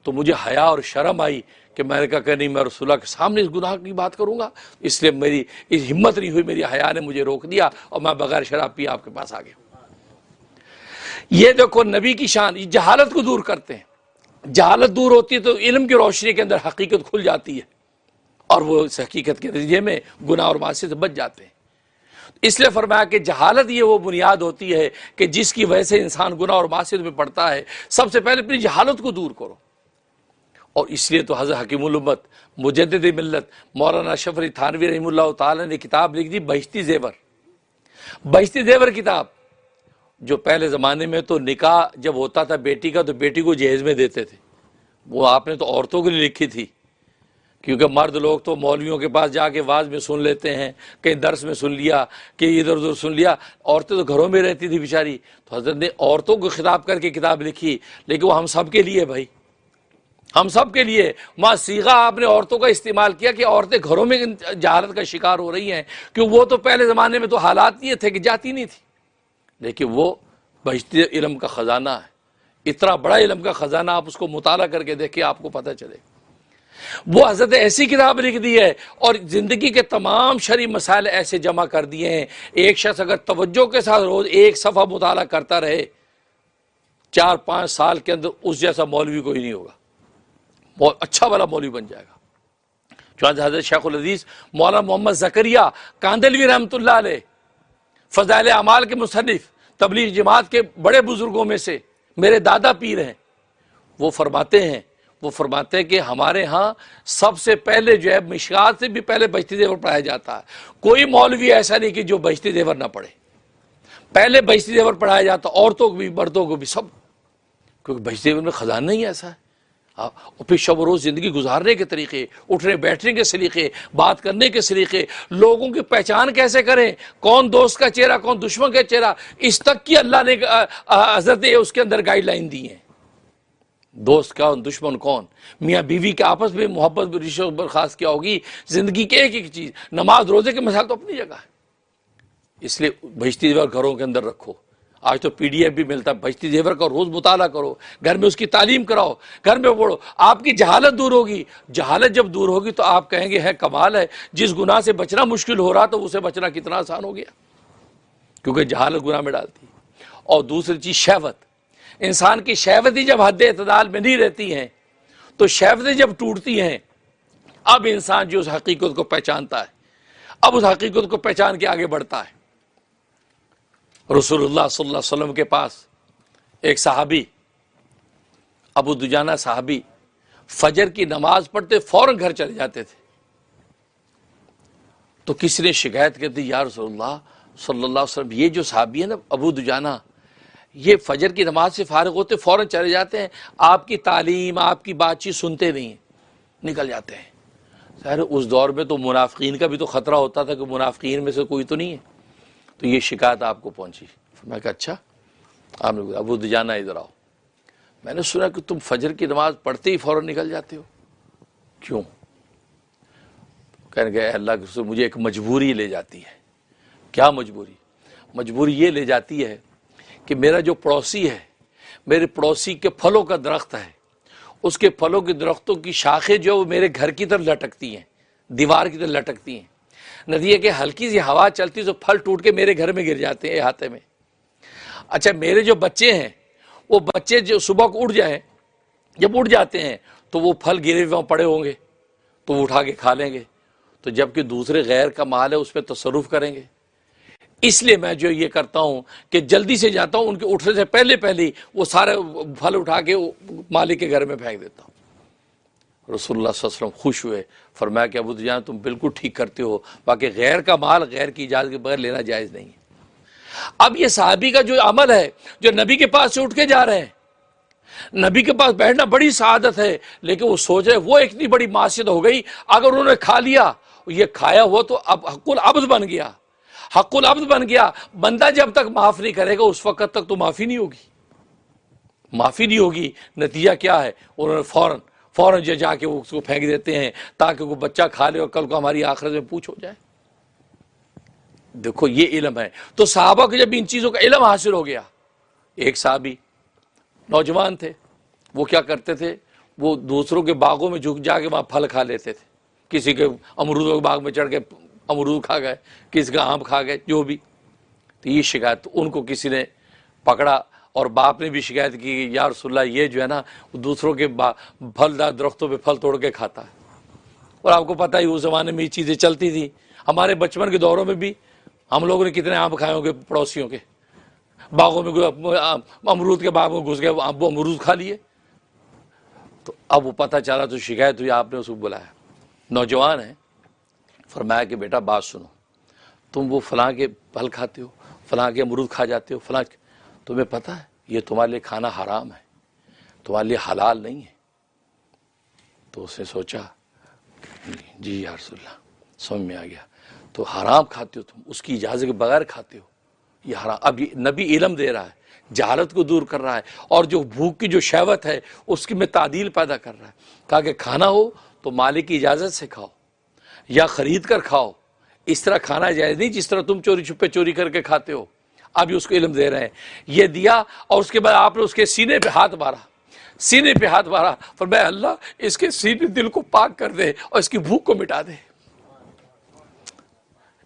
تو مجھے حیا اور شرم آئی کہ میں نے کہا کہ نہیں میں رسول اللہ کے سامنے اس گناہ کی بات کروں گا، اس لیے میری اس ہمت نہیں ہوئی، میری حیا نے مجھے روک دیا اور میں بغیر شراب پیے آپ کے پاس آ گیا۔ یہ دیکھو نبی کی شان، یہ جہالت کو دور کرتے ہیں۔ جہالت دور ہوتی ہے تو علم کی روشنی کے اندر حقیقت کھل جاتی ہے اور وہ اس حقیقت کے نتیجے میں گناہ اور معصیت سے بچ جاتے ہیں۔ اس لیے فرمایا کہ جہالت یہ وہ بنیاد ہوتی ہے کہ جس کی وجہ سے انسان گناہ اور معصیت میں پڑتا ہے۔ سب سے پہلے اپنی جہالت کو دور کرو، اور اس لیے تو حضرت حکیم الامت مجدد ملت مولانا اشرف علی تھانوی رحمہ اللہ تعالی نے کتاب لکھ دی بہشتی زیور۔ بہشتی زیور کتاب جو پہلے زمانے میں تو نکاح جب ہوتا تھا بیٹی کا تو بیٹی کو جہیز میں دیتے تھے، وہ آپ نے تو عورتوں کے لیے لکھی تھی، کیونکہ مرد لوگ تو مولویوں کے پاس جا کے واز میں سن لیتے ہیں، کہیں درس میں سن لیا، کہ ادھر ادھر سن لیا، عورتیں تو گھروں میں رہتی تھی بیچاری، تو حضرت نے عورتوں کو خطاب کر کے کتاب لکھی، لیکن وہ ہم سب کے لیے بھائی، ہم سب کے لیے۔ ماں صیغہ آپ نے عورتوں کا استعمال کیا کہ عورتیں گھروں میں جہالت کا شکار ہو رہی ہیں، کیوں وہ تو پہلے زمانے میں تو حالات یہ تھے کہ جاتی نہیں تھی، لیکن وہ بہشتی علم کا خزانہ ہے، اتنا بڑا علم کا خزانہ، آپ اس کو مطالعہ کر کے دیکھیں آپ کو پتہ چلے۔ وہ حضرت ایسی کتاب لکھ دی ہے اور زندگی کے تمام شرعی مسائل ایسے جمع کر دیے ہیں۔ ایک شخص اگر توجہ کے ساتھ روز ایک صفحہ مطالعہ کرتا رہے، 4-5 سال کے اندر اس جیسا مولوی کوئی نہیں ہوگا، بہت اچھا والا مولوی بن جائے گا۔ چنانچہ حضرت شیخ الحدیث مولانا محمد زکریا کاندلوی رحمۃ اللہ علیہ، فضائل اعمال کے مصنف، تبلیغ جماعت کے بڑے بزرگوں میں سے میرے دادا پیر ہیں، وہ فرماتے ہیں کہ ہمارے ہاں سب سے پہلے جو ہے مشکات سے بھی پہلے بہشتی زیور پڑھایا جاتا ہے۔ کوئی مولوی ایسا نہیں کہ جو بہشتی زیور نہ پڑھے، پہلے بہشتی زیور پڑھایا جاتا، عورتوں کو بھی مردوں کو بھی سب، کیونکہ بہشتی زیور میں خزانہ ہی ایسا ہے۔ اور پھر شب و روز زندگی گزارنے کے طریقے، اٹھنے بیٹھنے کے سلیقے، بات کرنے کے سلیقے، لوگوں کی پہچان کیسے کریں، کون دوست کا چہرہ کون دشمن کا چہرہ، اس تک کی اللہ نے حضرت اس کے اندر گائیڈ لائن دی ہیں۔ دوست کون دشمن کون، میاں بیوی کے آپس میں محبت رشتہ برخاست کیا ہوگی، زندگی کے ایک ایک چیز، نماز روزے کے مسائل تو اپنی جگہ ہے۔ اس لیے بہشتی زیور گھروں کے اندر رکھو۔ آج تو پی ڈی ایف بھی ملتا ہے، بہشتی زیور کا روز مطالعہ کرو، گھر میں اس کی تعلیم کراؤ، گھر میں پڑھو، آپ کی جہالت دور ہوگی۔ جہالت جب دور ہوگی تو آپ کہیں گے ہے کمال ہے، جس گناہ سے بچنا مشکل ہو رہا تو اسے بچنا کتنا آسان ہو گیا، کیونکہ جہالت گناہ میں ڈالتی ہے۔ اور دوسری چیز شہوت، انسان کی شہوتیں جب حد اعتدال میں نہیں رہتی ہیں تو شہوتیں جب ٹوٹتی ہیں، اب انسان جو اس حقیقت کو پہچانتا ہے، اب اس حقیقت کو پہچان کے آگے بڑھتا ہے۔ رسول اللہ صلی اللہ علیہ وسلم کے پاس ایک صحابی، ابو دجانہ صحابی، فجر کی نماز پڑھتے فوراً گھر چلے جاتے تھے۔ تو کسی نے شکایت کر دی، یا رسول اللہ صلی اللہ علیہ وسلم، یہ جو صحابی ہے نا ابو دجانہ، یہ فجر کی نماز سے فارغ ہوتے فوراً چلے جاتے ہیں، آپ کی تعلیم آپ کی بات چیت سنتے نہیں ہیں، نکل جاتے ہیں۔ ظاہر اس دور میں تو منافقین کا بھی تو خطرہ ہوتا تھا کہ منافقین میں سے کوئی تو نہیں ہے، تو یہ شکایت آپ کو پہنچی۔ میں کہا اچھا، آپ نے کہا ابو دجانہ ادھر آؤ، میں نے سنا کہ تم فجر کی نماز پڑھتے ہی فوراً نکل جاتے ہو، کیوں؟ کہنے کہ اللہ کے رسول مجھے ایک مجبوری لے جاتی ہے۔ کیا مجبوری؟ مجبوری یہ لے جاتی ہے کہ میرا جو پڑوسی ہے، میرے پڑوسی کے پھلوں کا درخت ہے، اس کے پھلوں کے درختوں کی شاخیں جو وہ میرے گھر کی طرف لٹکتی ہیں، دیوار کی طرف لٹکتی ہیں، نتیجہ کہ ہلکی سی ہوا چلتی تو پھل ٹوٹ کے میرے گھر میں گر جاتے ہیں احاطے میں۔ اچھا میرے جو بچے ہیں، وہ بچے جو صبح کو اٹھ جائیں، جب اٹھ جاتے ہیں تو وہ پھل گرے ہوئے پڑے ہوں گے تو وہ اٹھا کے کھا لیں گے، تو جبکہ دوسرے غیر کا مال ہے اس پہ تصرف کریں گے۔ اس لیے میں جو یہ کرتا ہوں کہ جلدی سے جاتا ہوں، ان کے اٹھنے سے پہلے وہ سارے پھل اٹھا کے مالک کے گھر میں پھینک دیتا ہوں۔ رسول اللہ صلی اللہ علیہ وسلم خوش ہوئے، فرمایا کہ ابو دجانہ تم بالکل ٹھیک کرتے ہو، باقی غیر کا مال غیر کی اجازت کے بغیر لینا جائز نہیں ہے۔ اب یہ صحابی کا جو عمل ہے، جو نبی کے پاس سے اٹھ کے جا رہے ہیں، نبی کے پاس بیٹھنا بڑی سعادت ہے، لیکن وہ سوچ رہے وہ اتنی بڑی معصیت ہو گئی، اگر انہوں نے کھا لیا، یہ کھایا ہوا تو اب حق العبد بن گیا، حق العبد بن گیا۔ بندہ جب تک معاف نہیں کرے گا اس وقت تک تو معافی نہیں ہوگی۔ نتیجہ کیا ہے؟ انہوں نے فوراً جا کے اس کو پھینک دیتے ہیں تاکہ وہ بچہ کھا لے اور کل کو ہماری آخرت میں پوچھ ہو جائے۔ دیکھو یہ علم ہے۔ تو صحابہ کو جب ان چیزوں کا علم حاصل ہو گیا، ایک صحابی نوجوان تھے، وہ کیا کرتے تھے، وہ دوسروں کے باغوں میں جھک جا کے وہاں پھل کھا لیتے تھے. کسی کے امرودوں کے باغ میں چڑھ کے امرود کھا گئے, کسی کا آم کھا گئے, جو بھی. تو یہ شکایت ان کو کسی نے پکڑا, اور باپ نے بھی شکایت کی کہ یا رسول اللہ یہ جو ہے نا دوسروں کے پھلدار درختوں پہ پھل توڑ کے کھاتا ہے. اور آپ کو پتہ ہی اس زمانے میں یہ چیزیں چلتی تھیں. ہمارے بچپن کے دوروں میں بھی ہم لوگوں نے کتنے آم کھائے ہوں گے پڑوسیوں کے باغوں میں, امرود کے باغ میں گھس گئے, وہ امرود کھا لیے. تو اب وہ پتہ چلا تو شکایت ہوئی, آپ نے اس کو بلایا, نوجوان ہے, فرمایا کہ بیٹا بات سنو, تم وہ فلاں کے پھل کھاتے ہو, فلاں کے امرود کھا جاتے ہو, فلاں تمہیں پتہ ہے یہ تمہارے لیے کھانا حرام ہے, تمہارے لیے حلال نہیں ہے. تو اس نے سوچا جی یا رسول اللہ, سمجھ میں آ گیا. تو حرام کھاتے ہو تم, اس کی اجازت کے بغیر کھاتے ہو, یہ حرام. اب یہ نبی علم دے رہا ہے, جہالت کو دور کر رہا ہے, اور جو بھوک کی جو شہوت ہے اس کی میں تعدیل پیدا کر رہا ہے. کہا کہ کھانا ہو تو مالک کی اجازت سے کھاؤ یا خرید کر کھاؤ, اس طرح کھانا جائز نہیں جس طرح تم چوری چھپے چوری کر کے کھاتے ہو. اب اس کو علم دے رہے ہیں, یہ دیا, اور اس کے بعد آپ نے اس کے سینے پہ ہاتھ مارا, سینے پہ ہاتھ مارا, فرمایا اللہ اس کے سینے دل کو پاک کر دے اور اس کی بھوک کو مٹا دے.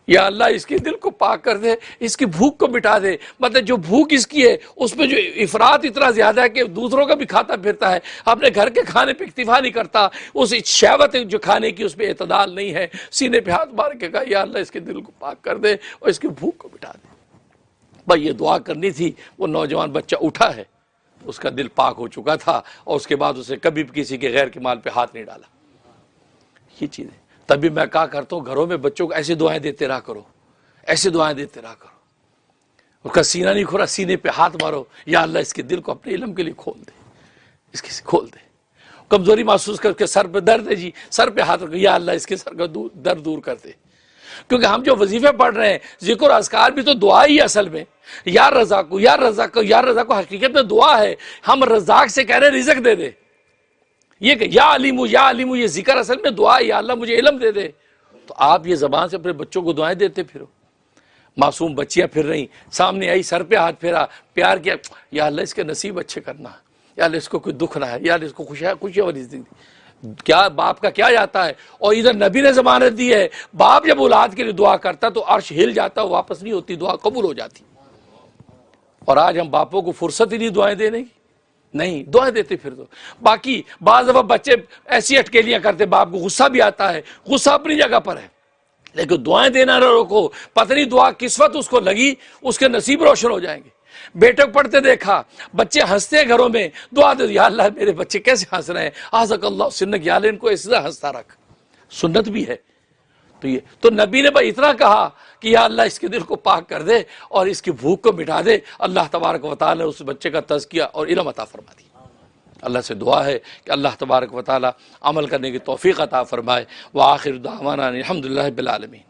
یا اللہ اس کے دل کو پاک کر دے, اس کی بھوک کو مٹا دے. مطلب جو بھوک اس کی ہے اس پہ جو افراط اتنا زیادہ ہے کہ دوسروں کا بھی کھاتا پھرتا ہے, اپنے گھر کے کھانے پہ اکتفا نہیں کرتا, اس شہوت جو کھانے کی اس پہ اعتدال نہیں ہے. سینے پہ ہاتھ مار کے کہا یا اللہ اس کے دل کو پاک کر دے اور اس کی بھوک کو مٹا دے. بھائی یہ دعا کرنی تھی. وہ نوجوان بچہ اٹھا ہے, اس کا دل پاک ہو چکا تھا, اور اس کے بعد اسے کبھی بھی کسی کے غیر کے مال پہ ہاتھ نہیں ڈالا. یہ چیز ہے. تبھی میں کہا کرتا ہوں گھروں میں بچوں کو ایسی دعائیں دیتے رہا کرو, ایسی دعائیں دیتے رہا کرو. اس کا سینہ نہیں کھورا, سینے پہ ہاتھ مارو, یا اللہ اس کے دل کو اپنے علم کے لیے کھول دے, اس کے کھول دے. کمزوری محسوس کر کے سر پہ درد ہے جی, سر پہ ہاتھ رکھو, یا اللہ اس کے سر کا درد دور کر دے. کیونکہ ہم جو وظیفے پڑھ رہے ہیں, ذکر اذکار بھی تو دعا ہی ہے اصل میں. یا رزاق کو, یا رزاق کو, یا رزاق کو حقیقت میں دعا ہے. ہم رزاق سے کہہ رہے رزق دے دے. یہ کہ یا علیم, یا علیم, یہ ذکر اصل میں دعا ہے, یا اللہ مجھے علم دے دے. تو آپ یہ زبان سے اپنے بچوں کو دعائیں دیتے پھرو. معصوم بچیاں پھر رہی, سامنے آئی, سر پہ ہاتھ پھیرا, پیار کیا, یا اللہ اس کے نصیب اچھے کرنا, یا اللہ اس کو کوئی دکھ نہ ہے, یا اللہ اس کو خوشی والی زندگی. کیا باپ کا کیا جاتا ہے. اور ادھر نبی نے ضمانت دی ہے, باپ جب اولاد کے لیے دعا کرتا تو عرش ہل جاتا, واپس نہیں ہوتی, دعا قبول ہو جاتی. اور آج ہم باپوں کو فرصت ہی نہیں دعائیں دینے کی, نہیں دعائیں دیتے پھر. تو باقی بعض دفعہ بچے ایسی اٹکیلیاں کرتے, باپ کو غصہ بھی آتا ہے, غصہ اپنی جگہ پر ہے, لیکن دعائیں دینا نہ روکو. پتہ نہیں دعا کس وقت اس کو لگی, اس کے نصیب روشن ہو جائیں گے. بیٹے کو پڑھتے دیکھا, بچے ہنستے ہیں گھروں میں, دعا دے, یا اللہ میرے بچے کیسے ہنس رہے ہیں, آزک اللہ سنک, یا اللہ ان کو اس طرح ہنستا رکھ. سنت بھی ہے. تو یہ تو نبی نے بھائی اتنا کہا کہ یا اللہ اس کے دل کو پاک کر دے اور اس کی بھوک کو مٹا دے. اللہ تبارک و تعالی نے اس بچے کا تزکیہ اور علم عطا فرما دی. اللہ سے دعا ہے کہ اللہ تبارک و تعالی عمل کرنے کی توفیق عطا فرمائے. وآخر دعوانا الحمدللہ رب العالمین.